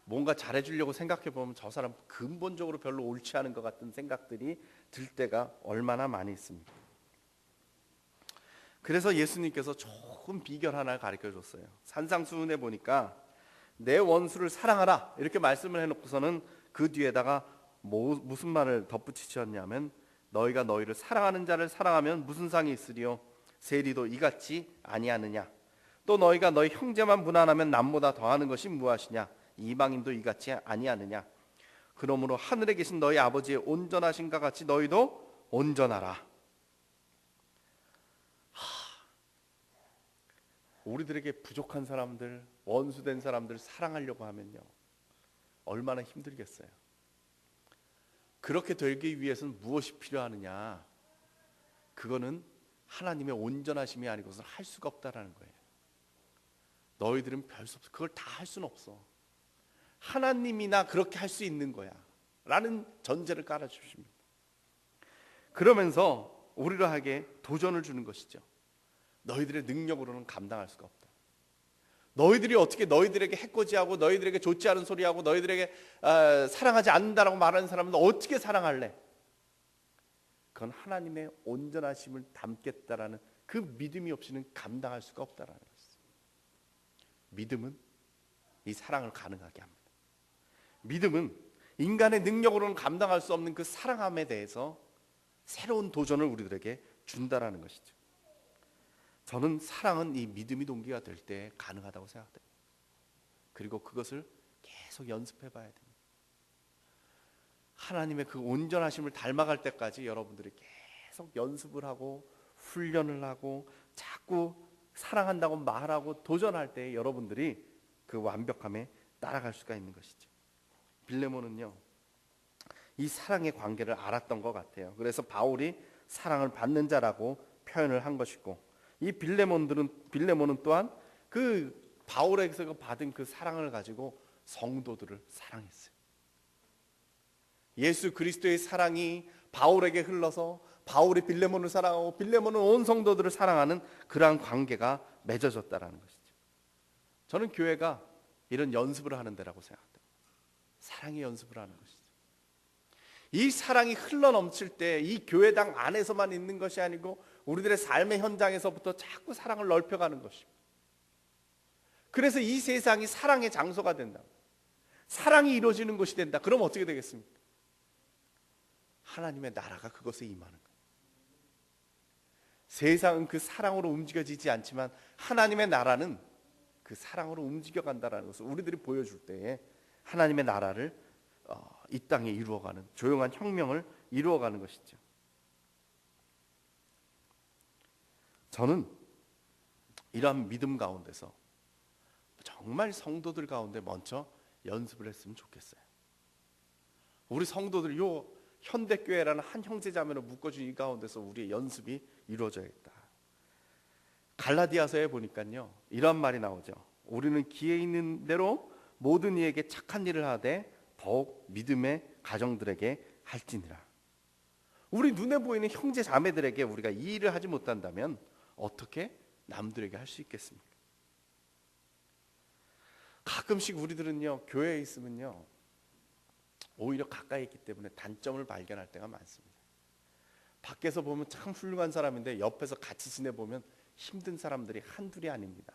뭔가 잘해주려고 생각해보면 저 사람 근본적으로 별로 옳지 않은 것 같은 생각들이 들 때가 얼마나 많이 있습니다. 그래서 예수님께서 조금 비결 하나 가르쳐줬어요. 산상수훈에 보니까 내 원수를 사랑하라 이렇게 말씀을 해놓고서는 그 뒤에다가 무슨 말을 덧붙이셨냐면, 너희가 너희를 사랑하는 자를 사랑하면 무슨 상이 있으리요? 세리도 이같이 아니하느냐? 또 너희가 너희 형제만 무난하면 남보다 더하는 것이 무엇이냐? 이방인도 이같이 아니하느냐? 그러므로 하늘에 계신 너희 아버지의 온전하신가 같이 너희도 온전하라. 우리들에게 부족한 사람들, 원수된 사람들 사랑하려고 하면요, 얼마나 힘들겠어요. 그렇게 되기 위해서는 무엇이 필요하느냐? 그거는 하나님의 온전하심이 아니고서는 할 수가 없다라는 거예요. 너희들은 별 수 없어. 그걸 다 할 수는 없어. 하나님이나 그렇게 할 수 있는 거야 라는 전제를 깔아주십니다. 그러면서 우리를 하게 도전을 주는 것이죠. 너희들의 능력으로는 감당할 수가 없다. 너희들이 어떻게 너희들에게 해코지하고 너희들에게 좋지 않은 소리하고 너희들에게 사랑하지 않는다라고 말하는 사람은 어떻게 사랑할래? 그건 하나님의 온전하심을 담겠다라는 그 믿음이 없이는 감당할 수가 없다라는 것이죠. 믿음은 이 사랑을 가능하게 합니다. 믿음은 인간의 능력으로는 감당할 수 없는 그 사랑함에 대해서 새로운 도전을 우리들에게 준다라는 것이죠. 저는 사랑은 이 믿음이 동기가 될 때 가능하다고 생각돼요. 그리고 그것을 계속 연습해 봐야 됩니다. 하나님의 그 온전하심을 닮아갈 때까지 여러분들이 계속 연습을 하고 훈련을 하고 자꾸 사랑한다고 말하고 도전할 때 여러분들이 그 완벽함에 따라갈 수가 있는 것이죠. 빌레몬은요, 이 사랑의 관계를 알았던 것 같아요. 그래서 바울이 사랑을 받는 자라고 표현을 한 것이고, 이 빌레몬은 또한 그 바울에게서 받은 그 사랑을 가지고 성도들을 사랑했어요. 예수 그리스도의 사랑이 바울에게 흘러서 바울이 빌레몬을 사랑하고 빌레몬은 온 성도들을 사랑하는 그러한 관계가 맺어졌다라는 것이죠. 저는 교회가 이런 연습을 하는 데라고 생각합니다. 사랑의 연습을 하는 것이죠. 이 사랑이 흘러넘칠 때 이 교회당 안에서만 있는 것이 아니고 우리들의 삶의 현장에서부터 자꾸 사랑을 넓혀가는 것입니다. 그래서 이 세상이 사랑의 장소가 된다. 사랑이 이루어지는 것이 된다. 그럼 어떻게 되겠습니까? 하나님의 나라가 그것에 임하는 거예요. 세상은 그 사랑으로 움직여지지 않지만 하나님의 나라는 그 사랑으로 움직여간다는 것을 우리들이 보여줄 때에 하나님의 나라를 이 땅에 이루어가는 조용한 혁명을 이루어가는 것이죠. 저는 이러한 믿음 가운데서 정말 성도들 가운데 먼저 연습을 했으면 좋겠어요. 우리 성도들 요 현대교회라는 한 형제자매로 묶어준 이 가운데서 우리의 연습이 이루어져야겠다. 갈라디아서에 보니까요, 이런 말이 나오죠. 우리는 기회 있는 대로 모든 이에게 착한 일을 하되 더욱 믿음의 가정들에게 할지니라. 우리 눈에 보이는 형제 자매들에게 우리가 이 일을 하지 못한다면 어떻게 남들에게 할 수 있겠습니까? 가끔씩 우리들은요, 교회에 있으면요, 오히려 가까이 있기 때문에 단점을 발견할 때가 많습니다. 밖에서 보면 참 훌륭한 사람인데 옆에서 같이 지내보면 힘든 사람들이 한둘이 아닙니다.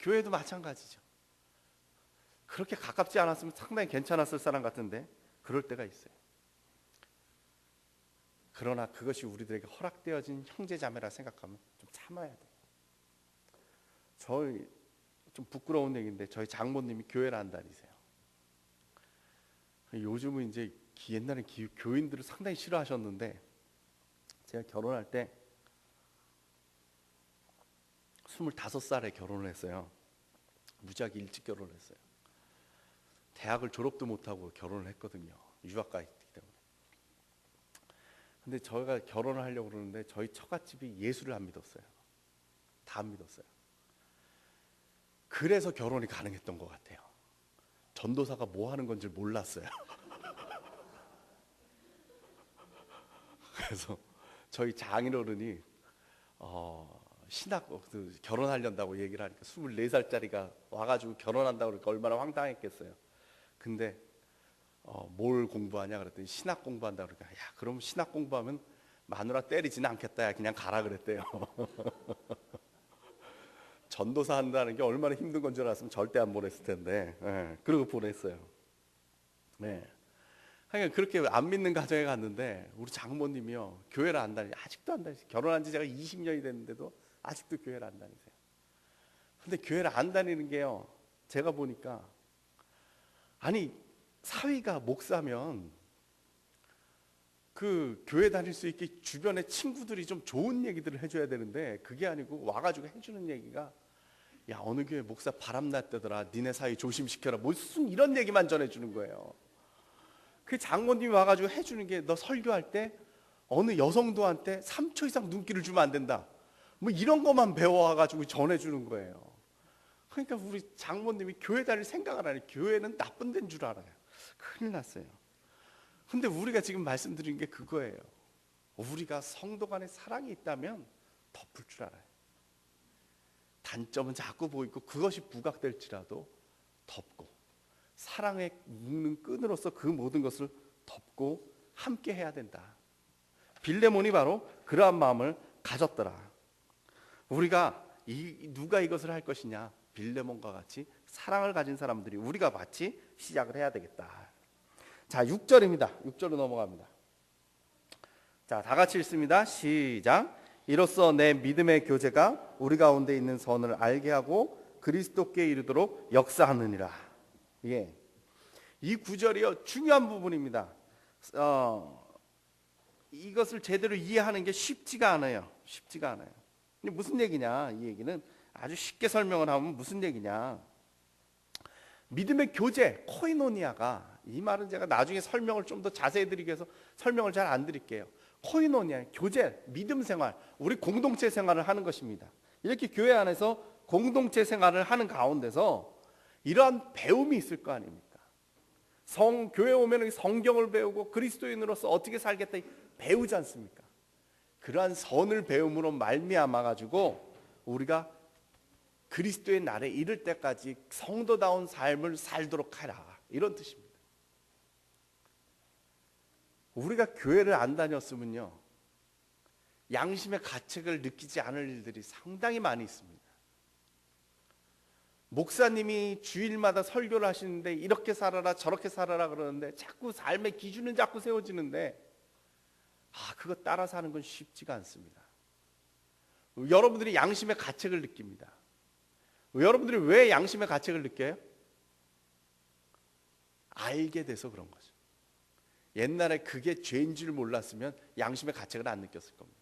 교회도 마찬가지죠. 그렇게 가깝지 않았으면 상당히 괜찮았을 사람 같은데 그럴 때가 있어요. 그러나 그것이 우리들에게 허락되어진 형제자매라 생각하면 좀 참아야 돼요. 저희 좀 부끄러운 얘기인데 저희 장모님이 교회를 안 다니세요. 요즘은 이제 옛날에 교인들을 상당히 싫어하셨는데 제가 결혼할 때 25살에 결혼을 했어요. 무지하게 일찍 결혼을 했어요. 대학을 졸업도 못하고 결혼을 했거든요. 유학가 있기 때문에. 근데 저희가 결혼을 하려고 그러는데 저희 처갓집이 예수를 안 믿었어요. 다 안 믿었어요. 그래서 결혼이 가능했던 것 같아요. 전도사가 뭐 하는 건지 몰랐어요. 그래서 저희 장인어른이 신학 결혼하려고 얘기를 하니까 24살짜리가 와가지고 결혼한다고 그러니까 얼마나 황당했겠어요. 근데 뭘 공부하냐 그랬더니 신학 공부한다 그러니까 야 그럼 신학 공부하면 마누라 때리지는 않겠다. 야, 그냥 가라 그랬대요. 전도사 한다는 게 얼마나 힘든 건 줄 알았으면 절대 안 보냈을 텐데. 네, 그러고 보냈어요. 네. 그러니까 그렇게 안 믿는 가정에 갔는데 우리 장모님이요 교회를 안 다니세요. 아직도 안 다니세요. 결혼한 지 제가 20년이 됐는데도 아직도 교회를 안 다니세요. 근데 교회를 안 다니는 게요 제가 보니까 아니 사위가 목사면 그 교회 다닐 수 있게 주변에 친구들이 좀 좋은 얘기들을 해줘야 되는데 그게 아니고 와가지고 해주는 얘기가 야 어느 교회 목사 바람났다더라 니네 사위 조심시켜라 무슨 이런 얘기만 전해주는 거예요. 그 장모님이 와가지고 해주는 게 너 설교할 때 어느 여성도한테 3초 이상 눈길을 주면 안 된다 뭐 이런 것만 배워와가지고 전해주는 거예요. 그러니까 우리 장모님이 교회 다닐 생각을 안 해요. 교회는 나쁜 데인 줄 알아요. 큰일 났어요. 근데 우리가 지금 말씀드린 게 그거예요. 우리가 성도 간에 사랑이 있다면 덮을 줄 알아요. 단점은 자꾸 보이고 그것이 부각될지라도 덮고 사랑의 묶는 끈으로서 그 모든 것을 덮고 함께 해야 된다. 빌레몬이 바로 그러한 마음을 가졌더라. 우리가 누가 이것을 할 것이냐? 빌레몬과 같이 사랑을 가진 사람들이 우리가 같이 시작을 해야 되겠다. 자, 6절입니다. 6절로 넘어갑니다. 자, 다 같이 읽습니다. 시작. 이로써 내 믿음의 교제가 우리 가운데 있는 선을 알게 하고 그리스도께 이르도록 역사하느니라. 예. 이 구절이요 중요한 부분입니다. 이것을 제대로 이해하는 게 쉽지가 않아요. 쉽지가 않아요. 근데 무슨 얘기냐? 이 얘기는 아주 쉽게 설명을 하면 무슨 얘기냐? 믿음의 교제, 코이노니아가 이 말은 제가 나중에 설명을 좀 더 자세히 드리기 위해서 설명을 잘 안 드릴게요. 코이노니아, 교제, 믿음 생활, 우리 공동체 생활을 하는 것입니다. 이렇게 교회 안에서 공동체 생활을 하는 가운데서 이러한 배움이 있을 거 아닙니까? 교회 오면 성경을 배우고 그리스도인으로서 어떻게 살겠다 배우지 않습니까? 그러한 선을 배움으로 말미암아 가지고 우리가 그리스도의 날에 이를 때까지 성도다운 삶을 살도록 하라 이런 뜻입니다. 우리가 교회를 안 다녔으면요 양심의 가책을 느끼지 않을 일들이 상당히 많이 있습니다. 목사님이 주일마다 설교를 하시는데 이렇게 살아라 저렇게 살아라 그러는데 자꾸 삶의 기준은 자꾸 세워지는데 그거 따라 사는 건 쉽지가 않습니다. 여러분들이 양심의 가책을 느낍니다. 여러분들이 왜 양심의 가책을 느껴요? 알게 돼서 그런 거죠. 옛날에 그게 죄인 줄 몰랐으면 양심의 가책을 안 느꼈을 겁니다.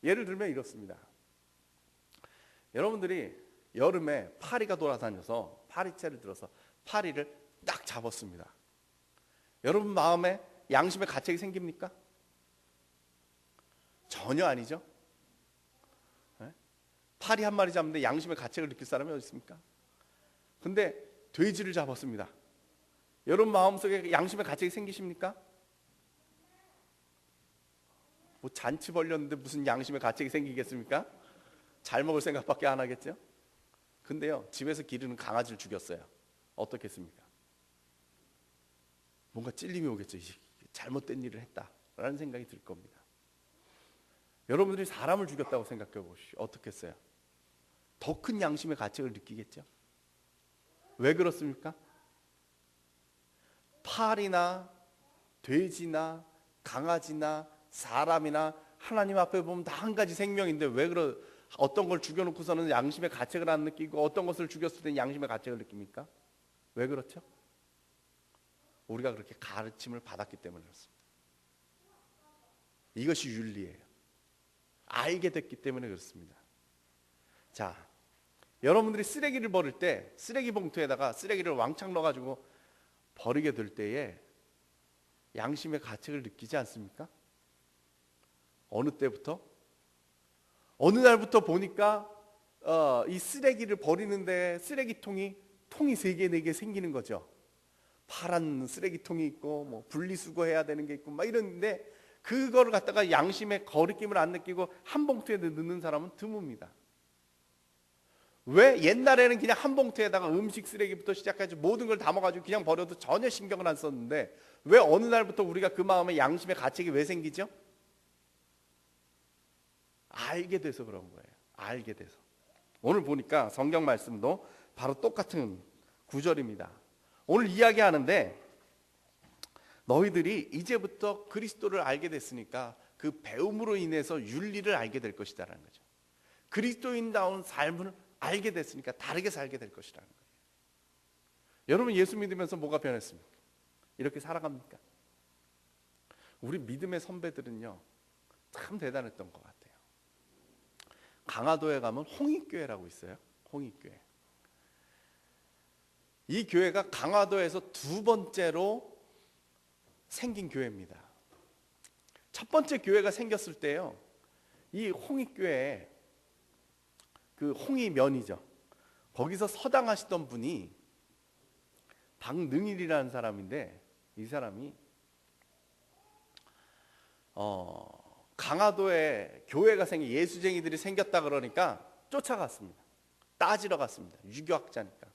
예를 들면 이렇습니다. 여러분들이 여름에 파리가 돌아다녀서 파리채를 들어서 파리를 딱 잡았습니다. 여러분 마음에 양심의 가책이 생깁니까? 전혀 아니죠. 네? 파리 한 마리 잡는데 양심의 가책을 느낄 사람이 어디 있습니까? 근데 돼지를 잡았습니다. 여러분 마음속에 양심의 가책이 생기십니까? 뭐 잔치 벌렸는데 무슨 양심의 가책이 생기겠습니까? 잘 먹을 생각밖에 안 하겠죠? 근데요 집에서 기르는 강아지를 죽였어요. 어떻겠습니까? 뭔가 찔림이 오겠죠. 잘못된 일을 했다라는 생각이 들 겁니다. 여러분들이 사람을 죽였다고 생각해 보십시오. 어떻겠어요? 더 큰 양심의 가책을 느끼겠죠. 왜 그렇습니까? 파리나 돼지나 강아지나 사람이나 하나님 앞에 보면 다 한 가지 생명인데 왜 어떤 걸 죽여놓고서는 양심의 가책을 안 느끼고 어떤 것을 죽였을 때는 양심의 가책을 느낍니까? 왜 그렇죠? 우리가 그렇게 가르침을 받았기 때문에 그렇습니다. 이것이 윤리예요. 알게 됐기 때문에 그렇습니다. 자, 여러분들이 쓰레기를 버릴 때 쓰레기 봉투에다가 쓰레기를 왕창 넣어가지고 버리게 될 때에 양심의 가책을 느끼지 않습니까? 어느 때부터? 어느 날부터 보니까 이 쓰레기를 버리는데 통이 3개, 4개 생기는 거죠. 파란 쓰레기통이 있고 뭐 분리수거해야 되는 게 있고 막 이러는데 그거를 갖다가 양심의 거리낌을 안 느끼고 한 봉투에 넣는 사람은 드뭅니다. 왜? 옛날에는 그냥 한 봉투에다가 음식 쓰레기부터 시작해서 모든 걸 담아가지고 그냥 버려도 전혀 신경을 안 썼는데 왜 어느 날부터 우리가 그 마음에 양심의 가책이 왜 생기죠? 알게 돼서 그런 거예요. 알게 돼서. 오늘 보니까 성경 말씀도 바로 똑같은 구절입니다. 오늘 이야기하는데 너희들이 이제부터 그리스도를 알게 됐으니까 그 배움으로 인해서 윤리를 알게 될 것이다라는 거죠. 그리스도인다운 삶을 알게 됐으니까 다르게 살게 될 것이라는 거예요. 여러분 예수 믿으면서 뭐가 변했습니까? 이렇게 살아갑니까? 우리 믿음의 선배들은요 참 대단했던 것 같아요. 강화도에 가면 홍익교회라고 있어요. 홍익교회. 이 교회가 강화도에서 두 번째로 생긴 교회입니다. 첫 번째 교회가 생겼을 때요, 이 홍익교회에 그 홍익면이죠. 거기서 서당하시던 분이 박능일이라는 사람인데 이 사람이 강화도에 교회가 예수쟁이들이 생겼다 그러니까 쫓아갔습니다. 따지러 갔습니다. 유교학자니까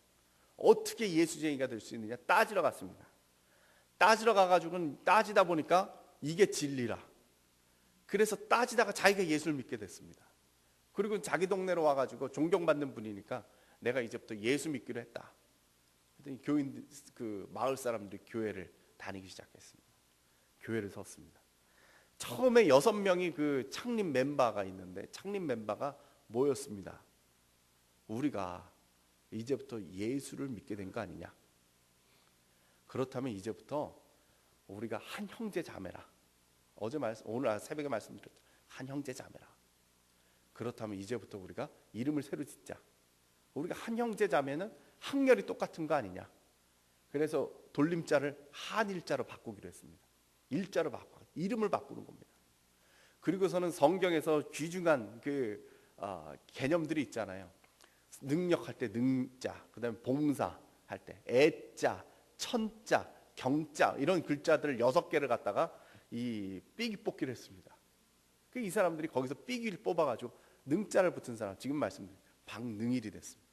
어떻게 예수쟁이가 될 수 있느냐 따지러 갔습니다. 따지러 가가지고는 따지다 보니까 이게 진리라. 그래서 따지다가 자기가 예수를 믿게 됐습니다. 그리고 자기 동네로 와가지고 존경받는 분이니까 내가 이제부터 예수 믿기로 했다. 그랬더니 교인 그 마을 사람들이 교회를 다니기 시작했습니다. 교회를 섰습니다. 처음에 6명이 그 창립 멤버가 있는데 창립 멤버가 뭐였습니다? 우리가 이제부터 예수를 믿게 된 거 아니냐? 그렇다면 이제부터 우리가 한 형제 자매라. 오늘 새벽에 말씀드렸죠. 한 형제 자매라. 그렇다면 이제부터 우리가 이름을 새로 짓자. 우리가 한 형제 자매는 학렬이 똑같은 거 아니냐? 그래서 돌림자를 한일자로 바꾸기로 했습니다. 일자로 바꿔 이름을 바꾸는 겁니다. 그리고서는 성경에서 귀중한 그 개념들이 있잖아요. 능력할 때 능자, 그다음에 봉사할 때 애자, 천자, 경자 이런 글자들 6개를 갖다가 이 삐기 뽑기를 했습니다. 이 사람들이 거기서 삐기를 뽑아가지고 능자를 붙은 사람 지금 말씀드린 박능일이 됐습니다.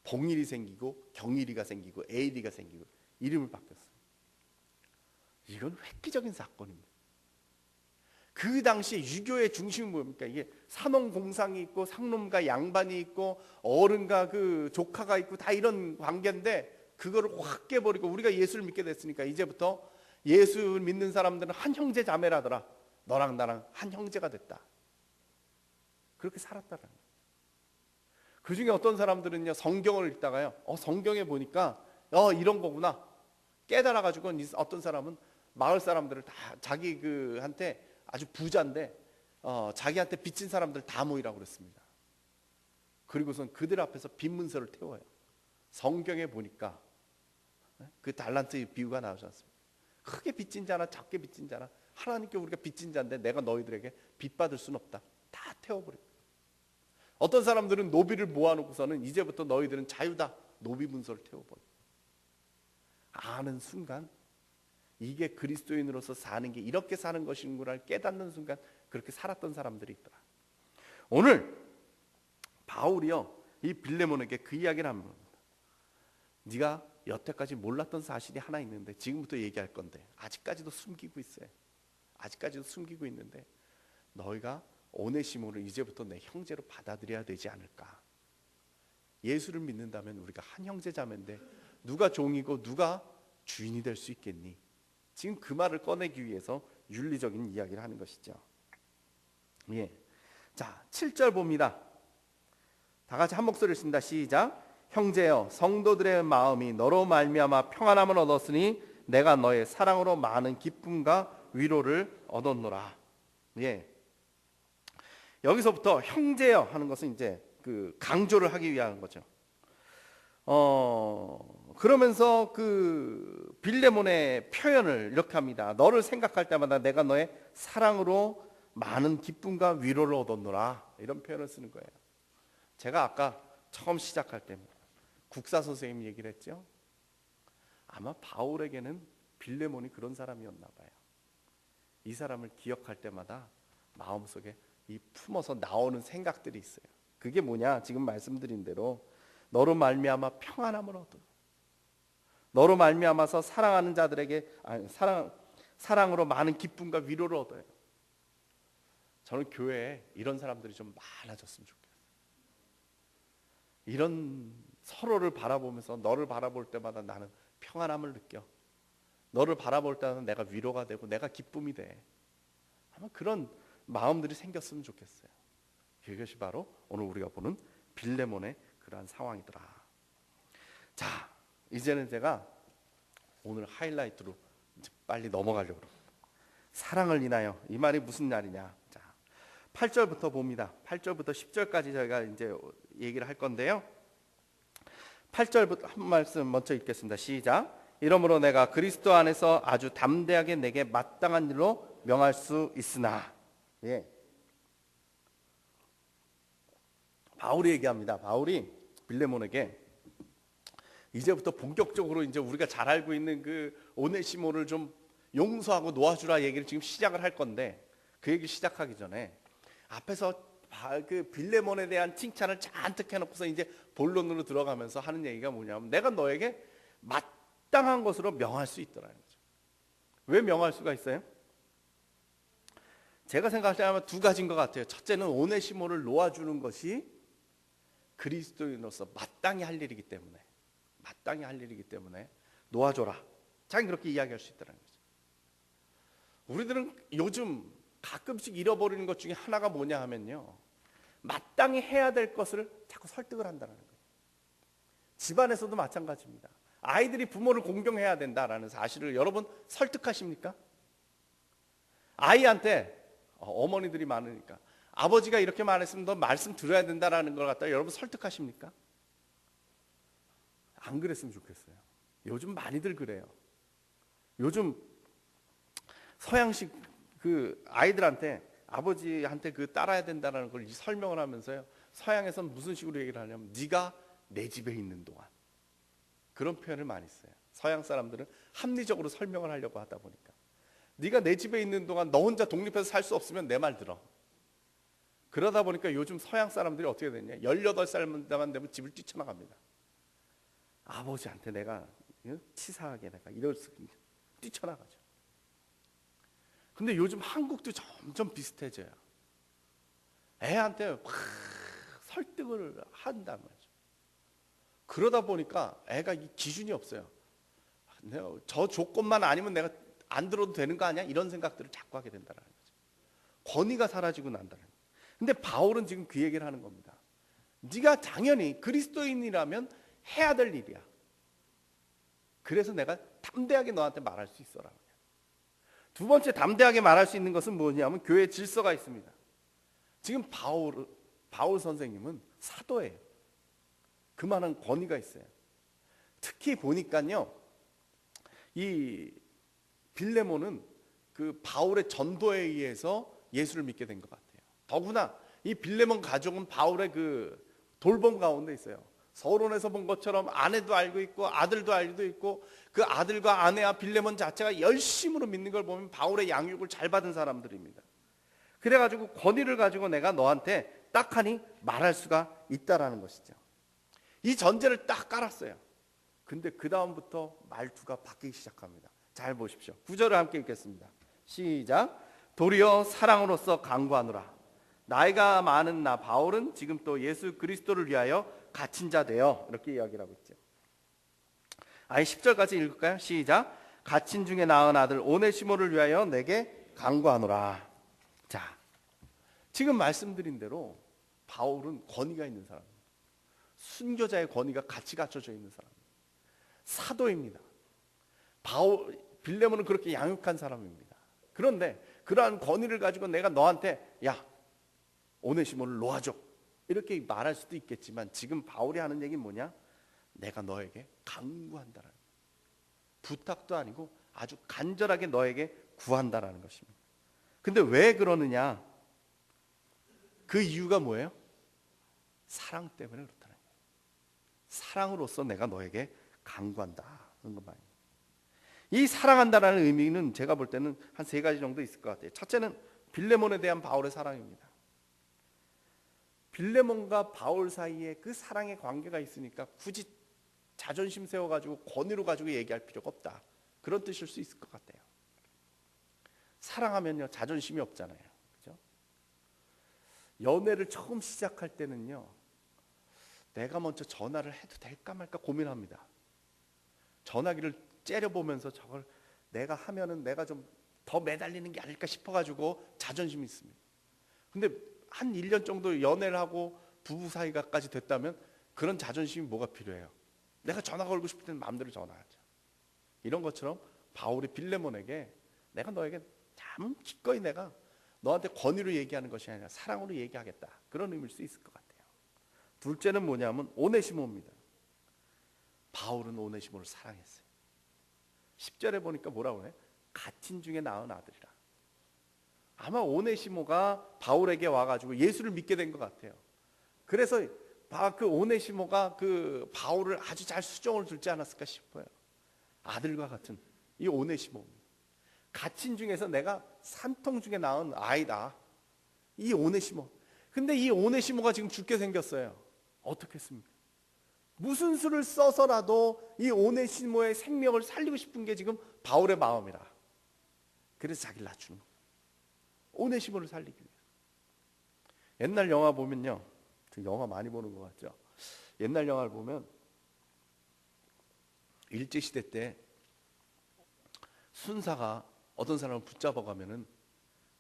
봉일이 생기고 경일이가 생기고 에일이가 생기고 이름을 바뀌었어요. 이건 획기적인 사건입니다. 그 당시에 유교의 중심은 뭡니까? 이게 산농공상이 있고 상놈과 양반이 있고 어른과 그 조카가 있고 다 이런 관계인데 그거를 확 깨버리고 우리가 예수를 믿게 됐으니까 이제부터 예수를 믿는 사람들은 한 형제 자매라더라. 너랑 나랑 한 형제가 됐다. 그렇게 살았다라는 거예요. 그 중에 어떤 사람들은요 성경을 읽다가요 성경에 보니까 이런 거구나 깨달아가지고 어떤 사람은 마을 사람들을 다 자기 한테 아주 부자인데 자기한테 빚진 사람들 다 모이라고 그랬습니다. 그리고선 그들 앞에서 빚 문서를 태워요. 성경에 보니까 그 달란트의 비유가 나오지 않습니까? 크게 빚진 자나 작게 빚진 자나 하나님께 우리가 빚진 자인데 내가 너희들에게 빚 받을 수는 없다. 다 태워버려요. 어떤 사람들은 노비를 모아놓고서는 이제부터 너희들은 자유다. 노비 문서를 태워버려요. 아는 순간 이게 그리스도인으로서 사는 게 이렇게 사는 것인구나 깨닫는 순간 그렇게 살았던 사람들이 있더라. 오늘 바울이요 이 빌레몬에게 그 이야기를 합니다. 네가 여태까지 몰랐던 사실이 하나 있는데 지금부터 얘기할 건데 아직까지도 숨기고 있어요. 아직까지도 숨기고 있는데 너희가 오네시모를 이제부터 내 형제로 받아들여야 되지 않을까. 예수를 믿는다면 우리가 한 형제 자매인데 누가 종이고 누가 주인이 될 수 있겠니? 지금 그 말을 꺼내기 위해서 윤리적인 이야기를 하는 것이죠. 예. 자, 7절 봅니다. 다 같이 한 목소리를 씁니다. 시작. 형제여, 성도들의 마음이 너로 말미암아 평안함을 얻었으니 내가 너의 사랑으로 많은 기쁨과 위로를 얻었노라. 예. 여기서부터 형제여 하는 것은 이제 그 강조를 하기 위한 거죠. 그러면서 그 빌레몬의 표현을 이렇게 합니다. 너를 생각할 때마다 내가 너의 사랑으로 많은 기쁨과 위로를 얻었노라. 이런 표현을 쓰는 거예요. 제가 아까 처음 시작할 때 국사 선생님 얘기를 했죠. 아마 바울에게는 빌레몬이 그런 사람이었나 봐요. 이 사람을 기억할 때마다 마음속에 이 품어서 나오는 생각들이 있어요. 그게 뭐냐? 지금 말씀드린 대로 너로 말미암아 평안함을 얻어. 너로 말미암아서 사랑하는 자들에게 사랑으로 많은 기쁨과 위로를 얻어요. 저는 교회에 이런 사람들이 좀 많아졌으면 좋겠어요. 이런 서로를 바라보면서 너를 바라볼 때마다 나는 평안함을 느껴. 너를 바라볼 때는 내가 위로가 되고 내가 기쁨이 돼. 아마 그런 마음들이 생겼으면 좋겠어요. 이것이 바로 오늘 우리가 보는 빌레몬의 그러한 상황이더라. 자, 이제는 제가 오늘 하이라이트로 이제 빨리 넘어가려고 합니다. 사랑을 인하여, 이 말이 무슨 말이냐? 자, 8절부터 봅니다. 8절부터 10절까지 저희가 이제 얘기를 할 건데요. 8절부터 한 말씀 먼저 읽겠습니다. 시작. 이러므로 내가 그리스도 안에서 아주 담대하게 내게 마땅한 일로 명할 수 있으나. 예. 바울이 얘기합니다. 바울이 빌레몬에게 이제부터 본격적으로 이제 우리가 잘 알고 있는 그 오네시모를 좀 용서하고 놓아주라 얘기를 지금 시작을 할 건데, 그 얘기 시작하기 전에 앞에서 그 빌레몬에 대한 칭찬을 잔뜩 해놓고서 이제 본론으로 들어가면서 하는 얘기가 뭐냐면, 내가 너에게 마땅한 것으로 명할 수 있더라는 거죠. 왜 명할 수가 있어요? 제가 생각할 때 아마 두 가지인 것 같아요. 첫째는 오네시모를 놓아주는 것이 그리스도인으로서 마땅히 할 일이기 때문에 놓아줘라. 자기 그렇게 이야기할 수 있다는 거죠. 우리들은 요즘 가끔씩 잃어버리는 것 중에 하나가 뭐냐 하면요, 마땅히 해야 될 것을 자꾸 설득을 한다는 거예요. 집안에서도 마찬가지입니다. 아이들이 부모를 공경해야 된다라는 사실을 여러분 설득하십니까? 아이한테 어머니들이 많으니까 아버지가 이렇게 말했으면 너 말씀 들어야 된다라는 걸 갖다가 여러분 설득하십니까? 안 그랬으면 좋겠어요. 요즘 많이들 그래요. 요즘 서양식 그 아이들한테 아버지한테 그 따라야 된다는 걸 설명을 하면서요, 서양에서는 무슨 식으로 얘기를 하냐면 네가 내 집에 있는 동안, 그런 표현을 많이 써요. 서양 사람들은 합리적으로 설명을 하려고 하다 보니까, 네가 내 집에 있는 동안 너 혼자 독립해서 살 수 없으면 내 말 들어. 그러다 보니까 요즘 서양 사람들이 어떻게 됐냐, 18살만 되면 집을 뛰쳐나갑니다. 아버지한테 내가 치사하게 내가 이럴 수 뛰쳐나가죠. 근데 요즘 한국도 점점 비슷해져요. 애한테 막 설득을 한단 말이죠. 그러다 보니까 애가 이 기준이 없어요. 저 조건만 아니면 내가 안 들어도 되는 거 아니야? 이런 생각들을 자꾸 하게 된다는 거죠. 권위가 사라지고 난다는 거예요. 근데 바울은 지금 그 얘기를 하는 겁니다. 네가 당연히 그리스도인이라면 해야 될 일이야. 그래서 내가 담대하게 너한테 말할 수 있어라. 두 번째 담대하게 말할 수 있는 것은 뭐냐면 교회 질서가 있습니다. 지금 바울 선생님은 사도예요. 그만한 권위가 있어요. 특히 보니까요, 이 빌레몬은 그 바울의 전도에 의해서 예수를 믿게 된 것 같아요. 더구나 이 빌레몬 가족은 바울의 그 돌봄 가운데 있어요. 서론에서 본 것처럼 아내도 알고 있고 아들도 알고 있고, 그 아들과 아내와 빌레몬 자체가 열심으로 믿는 걸 보면 바울의 양육을 잘 받은 사람들입니다. 그래가지고 권위를 가지고 내가 너한테 딱하니 말할 수가 있다라는 것이죠. 이 전제를 딱 깔았어요. 근데 그 다음부터 말투가 바뀌기 시작합니다. 잘 보십시오. 9절을 함께 읽겠습니다. 시작. 도리어 사랑으로서 강구하노라. 나이가 많은 나 바울은 지금 또 예수 그리스도를 위하여 갇힌 자 되어, 이렇게 이야기를 하고 있죠. 아예 10절까지 읽을까요? 시작. 갇힌 중에 낳은 아들 오네시모를 위하여 내게 강구하노라. 자, 지금 말씀드린 대로 바울은 권위가 있는 사람입니다. 순교자의 권위가 같이 갖춰져 있는 사람입니다. 사도입니다. 빌레몬은 그렇게 양육한 사람입니다. 그런데 그러한 권위를 가지고 내가 너한테 야, 오네시모를 놓아줘, 이렇게 말할 수도 있겠지만, 지금 바울이 하는 얘기는 뭐냐? 내가 너에게 강구한다라는, 부탁도 아니고 아주 간절하게 너에게 구한다라는 것입니다. 근데 왜 그러느냐? 그 이유가 뭐예요? 사랑 때문에 그렇다는 거예요. 사랑으로서 내가 너에게 강구한다는 것만입니다. 이 사랑한다라는 의미는 제가 볼 때는 한 3가지 정도 있을 것 같아요. 첫째는 빌레몬에 대한 바울의 사랑입니다. 빌레몬과 바울 사이에 그 사랑의 관계가 있으니까 굳이 자존심 세워가지고 권위로 가지고 얘기할 필요가 없다, 그런 뜻일 수 있을 것 같아요. 사랑하면요 자존심이 없잖아요, 그죠? 연애를 처음 시작할 때는요 내가 먼저 전화를 해도 될까 말까 고민합니다. 전화기를 째려보면서 저걸 내가 하면은 내가 좀 더 매달리는 게 아닐까 싶어가지고 자존심이 있습니다. 근데 한 1년 정도 연애를 하고 부부 사이가까지 됐다면 그런 자존심이 뭐가 필요해요? 내가 전화 걸고 싶을 때는 마음대로 전화하죠. 이런 것처럼 바울이 빌레몬에게 내가 너에게 참 기꺼이 내가 너한테 권위로 얘기하는 것이 아니라 사랑으로 얘기하겠다, 그런 의미일 수 있을 것 같아요. 둘째는 뭐냐면 오네시모입니다. 바울은 오네시모를 사랑했어요. 10절에 보니까 뭐라고 해요? 갇힌 중에 낳은 아들이라. 아마 오네시모가 바울에게 와가지고 예수를 믿게 된 것 같아요. 그래서 그 오네시모가 그 바울을 아주 잘 수종을 둘지 않았을까 싶어요. 아들과 같은 이 오네시모, 갇힌 중에서 내가 산통 중에 낳은 아이다, 이 오네시모. 근데 이 오네시모가 지금 죽게 생겼어요. 어떻게 했습니까? 무슨 수를 써서라도 이 오네시모의 생명을 살리고 싶은 게 지금 바울의 마음이라. 그래서 자기를 낮추는 거예요. 오네시모를 살리기 위해. 옛날 영화 보면요, 영화 많이 보는 것 같죠? 옛날 영화를 보면 일제시대 때 순사가 어떤 사람을 붙잡아 가면은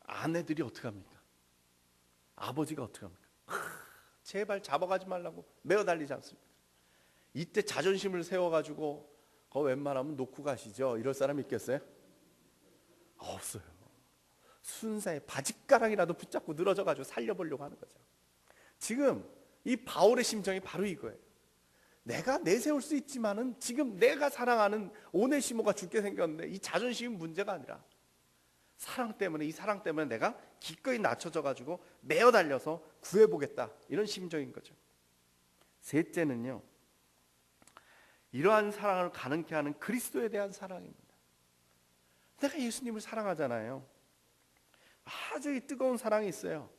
아내들이 어떻게 합니까? 아버지가 어떻게 합니까? 제발 잡아가지 말라고 매어 달리지 않습니까? 이때 자존심을 세워가지고 그거 웬만하면 놓고 가시죠, 이럴 사람 있겠어요? 없어요. 순사의 바짓가랑이라도 붙잡고 늘어져가지고 살려보려고 하는 거죠. 지금 이 바울의 심정이 바로 이거예요. 내가 내세울 수 있지만은 지금 내가 사랑하는 오네시모가 죽게 생겼는데 이 자존심이 문제가 아니라 사랑 때문에, 이 사랑 때문에 내가 기꺼이 낮춰져 가지고 매어 달려서 구해보겠다, 이런 심정인 거죠. 셋째는요, 이러한 사랑을 가능케 하는 그리스도에 대한 사랑입니다. 내가 예수님을 사랑하잖아요. 아주 뜨거운 사랑이 있어요.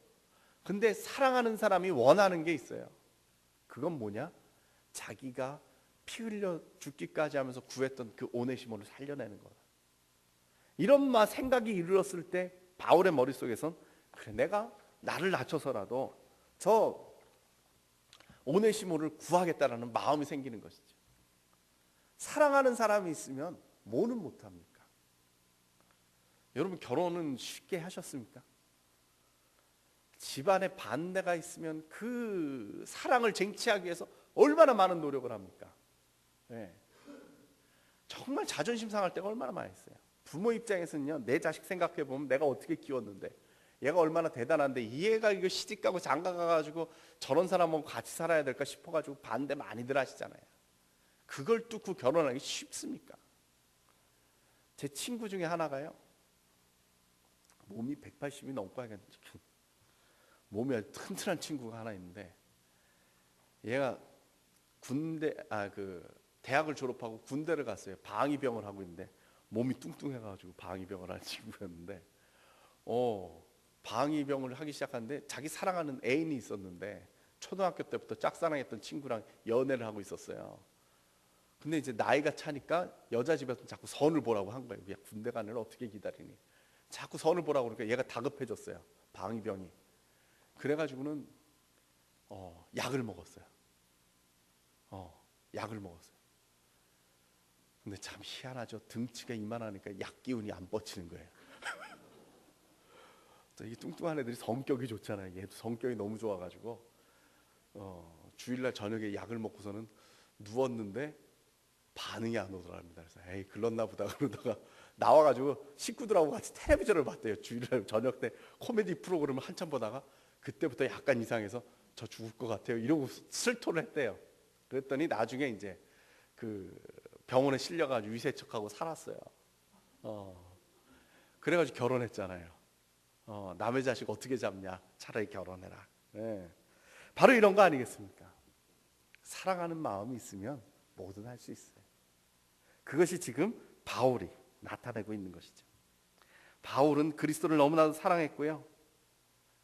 근데 사랑하는 사람이 원하는 게 있어요. 그건 뭐냐? 자기가 피 흘려 죽기까지 하면서 구했던 그 오네시모를 살려내는 거다. 이런 생각이 이르렀을 때 바울의 머릿속에선 그래, 내가 나를 낮춰서라도 저 오네시모를 구하겠다라는 마음이 생기는 것이죠. 사랑하는 사람이 있으면 뭐는 못합니까? 여러분, 결혼은 쉽게 하셨습니까? 집안에 반대가 있으면 그 사랑을 쟁취하기 위해서 얼마나 많은 노력을 합니까? 네. 정말 자존심 상할 때가 얼마나 많이 있어요. 부모 입장에서는요, 내 자식 생각해 보면 내가 어떻게 키웠는데, 얘가 얼마나 대단한데 이 애가 이거 시집 가고 장가 가가지고 저런 사람하고 같이 살아야 될까 싶어가지고 반대 많이들 하시잖아요. 그걸 뚫고 결혼하기 쉽습니까? 제 친구 중에 하나가요, 몸이 180이 넘고 하겠는데 몸이 아주 튼튼한 친구가 하나 있는데, 얘가 대학을 졸업하고 군대를 갔어요. 방위병을 하고 있는데 몸이 뚱뚱해가지고 방위병을 하는 친구였는데, 방위병을 하기 시작하는데 자기 사랑하는 애인이 있었는데 초등학교 때부터 짝사랑했던 친구랑 연애를 하고 있었어요. 근데 이제 나이가 차니까 여자 집에서 자꾸 선을 보라고 한 거예요. 야, 군대 가는 애를 어떻게 기다리니? 자꾸 선을 보라고 그러니까 얘가 다급해졌어요. 방위병이. 그래가지고는 약을 먹었어요. 약을 먹었어요. 근데 참 희한하죠. 등치가 이만하니까 약 기운이 안 뻗치는 거예요. 이게 뚱뚱한 애들이 성격이 좋잖아요. 얘도 성격이 너무 좋아가지고 주일날 저녁에 약을 먹고서는 누웠는데 반응이 안 오더랍니다. 그래서 에이 글렀나 보다 그러다가 나와가지고 식구들하고 같이 텔레비전을 봤대요. 주일날 저녁 때 코미디 프로그램을 한참 보다가 그때부터 약간 이상해서 저 죽을 것 같아요 이러고 슬토를 했대요. 그랬더니 나중에 이제 그 병원에 실려가지고 위세척하고 살았어요. 그래가지고 결혼했잖아요. 남의 자식 어떻게 잡냐, 차라리 결혼해라. 네. 바로 이런 거 아니겠습니까? 사랑하는 마음이 있으면 뭐든 할 수 있어요. 그것이 지금 바울이 나타내고 있는 것이죠. 바울은 그리스도를 너무나도 사랑했고요,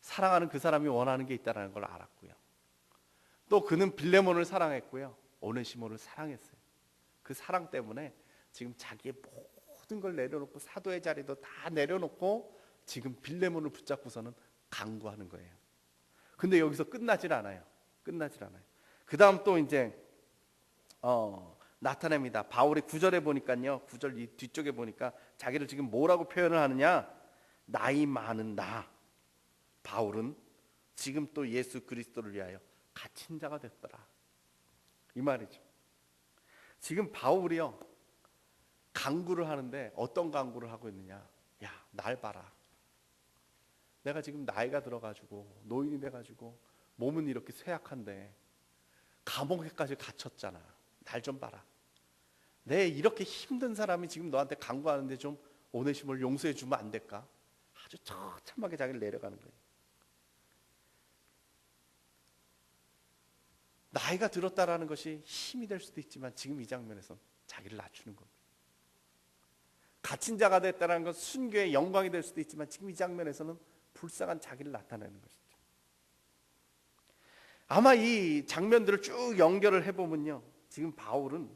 사랑하는 그 사람이 원하는 게 있다는 걸 알았고요, 또 그는 빌레몬을 사랑했고요, 오네시모를 사랑했어요. 그 사랑 때문에 지금 자기의 모든 걸 내려놓고 사도의 자리도 다 내려놓고 지금 빌레몬을 붙잡고서는 강구하는 거예요. 근데 여기서 끝나질 않아요. 그 다음 또 이제 나타냅니다. 바울이 9절에 보니까요, 9절 뒤쪽에 보니까 자기를 지금 뭐라고 표현을 하느냐, 나이 많은 나 바울은 지금 또 예수 그리스도를 위하여 갇힌 자가 됐더라, 이 말이죠. 지금 바울이요 강구를 하는데 어떤 강구를 하고 있느냐, 야 날 봐라, 내가 지금 나이가 들어가지고 노인이 돼가지고 몸은 이렇게 쇠약한데 감옥에까지 갇혔잖아. 날 좀 봐라. 내 이렇게 힘든 사람이 지금 너한테 간구하는데 좀 오네시모를 용서해 주면 안 될까? 아주 처참하게 자기를 내려가는 거예요. 나이가 들었다라는 것이 힘이 될 수도 있지만 지금 이 장면에서 자기를 낮추는 겁니다. 갇힌 자가 됐다는 건 순교의 영광이 될 수도 있지만 지금 이 장면에서는 불쌍한 자기를 나타내는 것이죠. 아마 이 장면들을 쭉 연결을 해보면요, 지금 바울은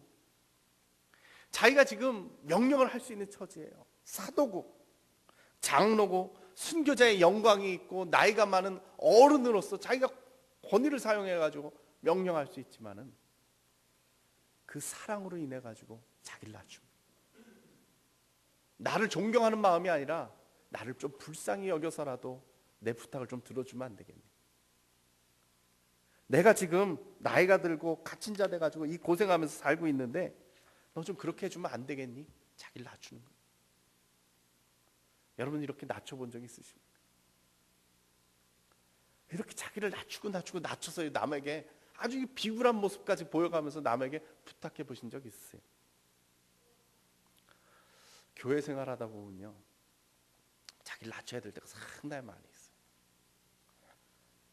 자기가 지금 명령을 할 수 있는 처지예요. 사도고 장로고 순교자의 영광이 있고 나이가 많은 어른으로서 자기가 권위를 사용해가지고 명령할 수 있지만은 그 사랑으로 인해 가지고 자기를 낮춥니다. 나를 존경하는 마음이 아니라 나를 좀 불쌍히 여겨서라도 내 부탁을 좀 들어주면 안 되겠니? 내가 지금 나이가 들고 갇힌 자 돼가지고 이 고생하면서 살고 있는데 너 좀 그렇게 해주면 안 되겠니? 자기를 낮추는 거예요. 여러분 이렇게 낮춰본 적 있으십니까? 이렇게 자기를 낮춰서 남에게 아주 비굴한 모습까지 보여가면서 남에게 부탁해 보신 적 있으세요? 교회 생활하다 보면요, 자기를 낮춰야 될 때가 상당히 많이 있어요.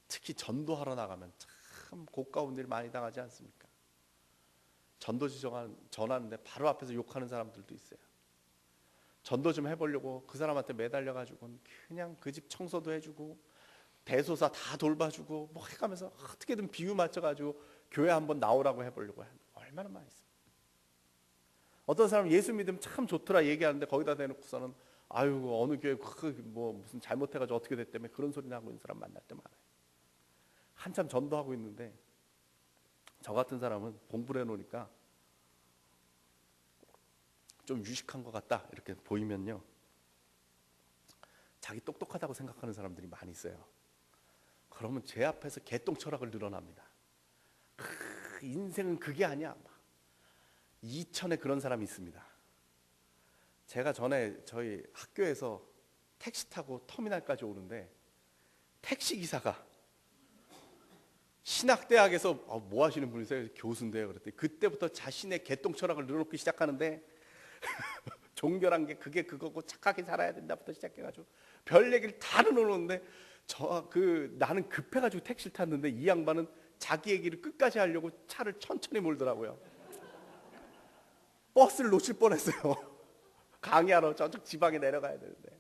특히 전도하러 나가면 참 고가운 일 많이 당하지 않습니까? 전도지 전하는데 바로 앞에서 욕하는 사람들도 있어요. 전도 좀 해보려고 그 사람한테 매달려가지고 그냥 그 집 청소도 해주고 대소사 다 돌봐주고 뭐 해가면서 어떻게든 비유 맞춰가지고 교회 한번 나오라고 해보려고 하는, 얼마나 많이 있어요. 어떤 사람은 예수 믿으면 참 좋더라 얘기하는데 거기다 대놓고서는 아유 어느 교회 뭐 무슨 잘못해가지고 어떻게 됐다며 그런 소리 나고 있는 사람 만날 때 많아요. 한참 전도하고 있는데 저 같은 사람은 공부를 해놓으니까 좀 유식한 것 같다 이렇게 보이면요, 자기 똑똑하다고 생각하는 사람들이 많이 있어요. 그러면 제 앞에서 개똥 철학을 늘어납니다. 인생은 그게 아니야. 이천에 그런 사람이 있습니다. 제가 전에 저희 학교에서 택시 타고 터미널까지 오는데 택시기사가 신학대학에서 뭐 하시는 분이세요? 교수인데요. 그랬더니 그때부터 자신의 개똥 철학을 늘어놓기 시작하는데 종교란 게 그게 그거고 착하게 살아야 된다부터 시작해가지고 별 얘기를 다 늘어놓는데 나는 급해가지고 택시를 탔는데 이 양반은 자기 얘기를 끝까지 하려고 차를 천천히 몰더라고요. 버스를 놓칠 뻔했어요. 강의하러 저쪽 지방에 내려가야 되는데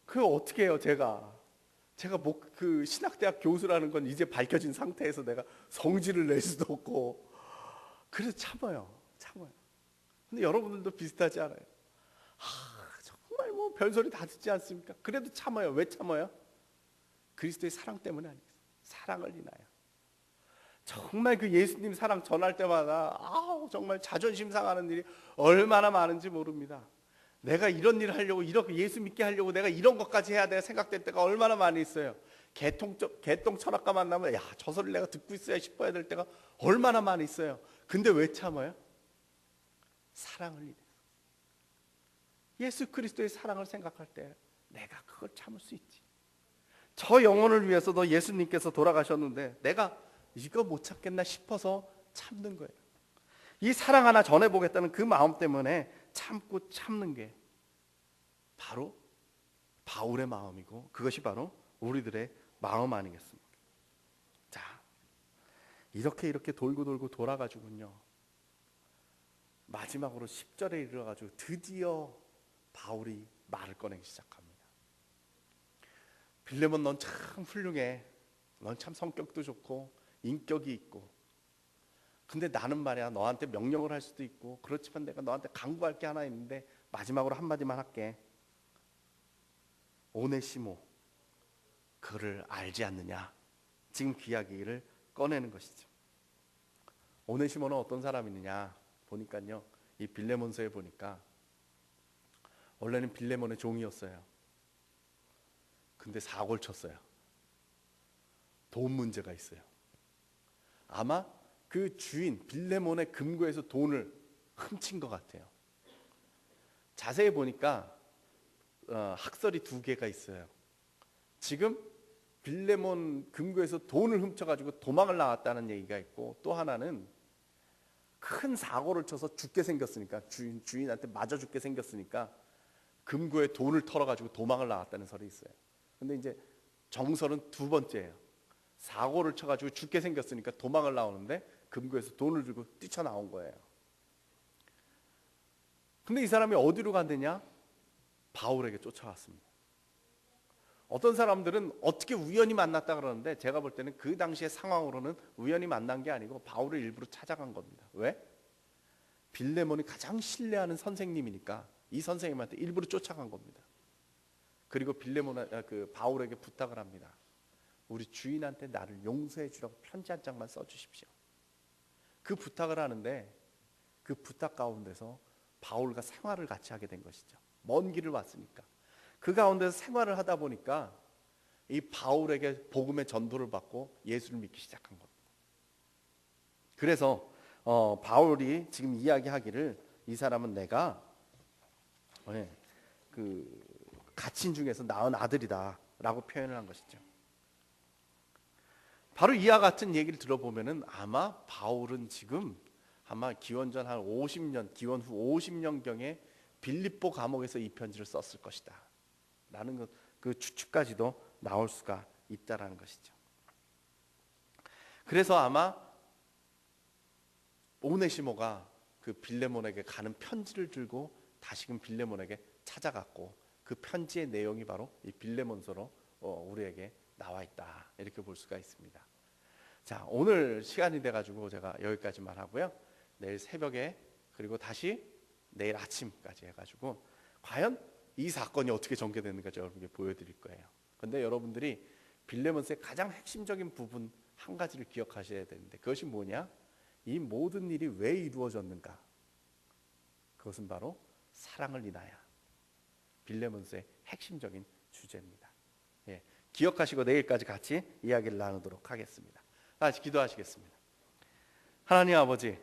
그거 어떻게 해요? 제가 뭐 그 신학대학 교수라는 건 이제 밝혀진 상태에서 내가 성질을 낼 수도 없고 그래서 참아요. 참아요. 근데 여러분들도 비슷하지 않아요? 정말 뭐 별소리 다 듣지 않습니까? 그래도 참아요. 왜 참아요? 그리스도의 사랑 때문에 아니겠어요? 사랑을 인하여. 정말 그 예수님 사랑 전할 때마다 정말 자존심 상하는 일이 얼마나 많은지 모릅니다. 내가 이런 일을 하려고, 이렇게 예수 믿게 하려고 내가 이런 것까지 해야 돼 생각될 때가 얼마나 많이 있어요. 개똥 철학과 만나면 저 소리를 내가 듣고 있어야 싶어야 될 때가 얼마나 많이 있어요. 근데 왜 참아요? 사랑을 인해서. 예수 그리스도의 사랑을 생각할 때 내가 그걸 참을 수 있지. 저 영혼을 위해서도 예수님께서 돌아가셨는데 내가 이거 못 참겠나 싶어서 참는 거예요. 이 사랑 하나 전해보겠다는 그 마음 때문에 참고 참는 게 바로 바울의 마음이고, 그것이 바로 우리들의 마음 아니겠습니까? 자, 이렇게 돌고 돌아가지고요, 마지막으로 10절에 이르러가지고 드디어 바울이 말을 꺼내기 시작합니다. 빌레몬, 넌 참 훌륭해. 넌 참 성격도 좋고 인격이 있고, 근데 나는 말이야 너한테 명령을 할 수도 있고, 그렇지만 내가 너한테 강구할 게 하나 있는데 마지막으로 한마디만 할게. 오네시모, 그를 알지 않느냐? 지금 그 이야기를 꺼내는 것이죠. 오네시모는 어떤 사람이느냐 보니까요, 이 빌레몬서에 보니까 원래는 빌레몬의 종이었어요. 근데 사고를 쳤어요. 돈 문제가 있어요. 아마 그 주인 빌레몬의 금고에서 돈을 훔친 것 같아요. 자세히 보니까 학설이 2개가 있어요. 지금 빌레몬 금고에서 돈을 훔쳐가지고 도망을 나왔다는 얘기가 있고, 또 하나는 큰 사고를 쳐서 죽게 생겼으니까, 주인한테 맞아 죽게 생겼으니까 금고에 돈을 털어가지고 도망을 나왔다는 설이 있어요. 근데 이제 정설은 2번째예요. 사고를 쳐가지고 죽게 생겼으니까 도망을 나오는데 금고에서 돈을 들고 뛰쳐나온 거예요. 근데 이 사람이 어디로 간대냐? 바울에게 쫓아왔습니다. 어떤 사람들은 어떻게 우연히 만났다 그러는데, 제가 볼 때는 그 당시의 상황으로는 우연히 만난 게 아니고 바울을 일부러 찾아간 겁니다. 왜? 빌레몬이 가장 신뢰하는 선생님이니까 이 선생님한테 일부러 쫓아간 겁니다. 그리고 바울에게 부탁을 합니다. 우리 주인한테 나를 용서해 주라고 편지 한 장만 써주십시오. 그 부탁을 하는데, 그 부탁 가운데서 바울과 생활을 같이 하게 된 것이죠. 먼 길을 왔으니까. 그 가운데서 생활을 하다 보니까 이 바울에게 복음의 전도를 받고 예수를 믿기 시작한 겁니다. 그래서 바울이 지금 이야기하기를, 이 사람은 내가 그 갇힌 중에서 낳은 아들이다 라고 표현을 한 것이죠. 바로 이와 같은 얘기를 들어보면은 아마 바울은 지금 아마 기원전 한 50년, 기원 후 50년경에 빌립보 감옥에서 이 편지를 썼을 것이다 라는 그 추측까지도 나올 수가 있다라는 것이죠. 그래서 아마 오네시모가 그 빌레몬에게 가는 편지를 들고 다시금 빌레몬에게 찾아갔고, 그 편지의 내용이 바로 이 빌레몬서로 우리에게 나와 있다, 이렇게 볼 수가 있습니다. 자, 오늘 시간이 돼가지고 제가 여기까지만 하고요. 내일 새벽에 그리고 다시 내일 아침까지 해가지고 과연 이 사건이 어떻게 전개되는가 여러분께 보여드릴 거예요. 근데 여러분들이 빌레몬서의 가장 핵심적인 부분 한 가지를 기억하셔야 되는데, 그것이 뭐냐? 이 모든 일이 왜 이루어졌는가? 그것은 바로 사랑을 인하여. 빌레몬서의 핵심적인 주제입니다. 예, 기억하시고 내일까지 같이 이야기를 나누도록 하겠습니다. 다시 기도하시겠습니다. 하나님 아버지,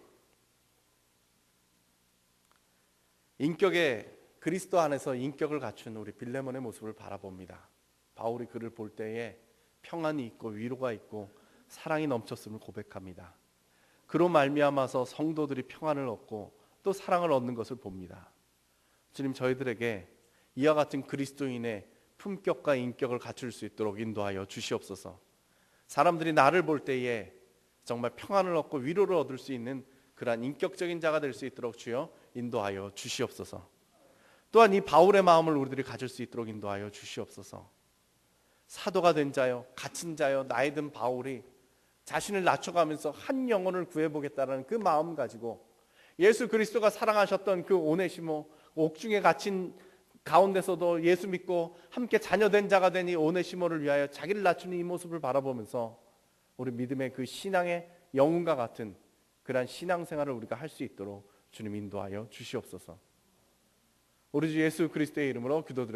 인격의 그리스도 안에서 인격을 갖춘 우리 빌레몬의 모습을 바라봅니다. 바울이 그를 볼 때에 평안이 있고 위로가 있고 사랑이 넘쳤음을 고백합니다. 그로 말미암아서 성도들이 평안을 얻고 또 사랑을 얻는 것을 봅니다. 주님, 저희들에게 이와 같은 그리스도인의 품격과 인격을 갖출 수 있도록 인도하여 주시옵소서. 사람들이 나를 볼 때에 정말 평안을 얻고 위로를 얻을 수 있는 그러한 인격적인 자가 될 수 있도록 주여 인도하여 주시옵소서. 또한 이 바울의 마음을 우리들이 가질 수 있도록 인도하여 주시옵소서. 사도가 된 자요, 갇힌 자요, 나이 든 바울이 자신을 낮춰가면서 한 영혼을 구해보겠다는 그 마음 가지고 예수 그리스도가 사랑하셨던 그 오네시모, 옥중에 갇힌 가운데서도 예수 믿고 함께 자녀된 자가 된 이 오네시모를 위하여 자기를 낮추는 이 모습을 바라보면서 우리 믿음의 그 신앙의 영웅과 같은 그러한 신앙생활을 우리가 할 수 있도록 주님 인도하여 주시옵소서. 우리 주 예수 그리스도의 이름으로 기도드립니다.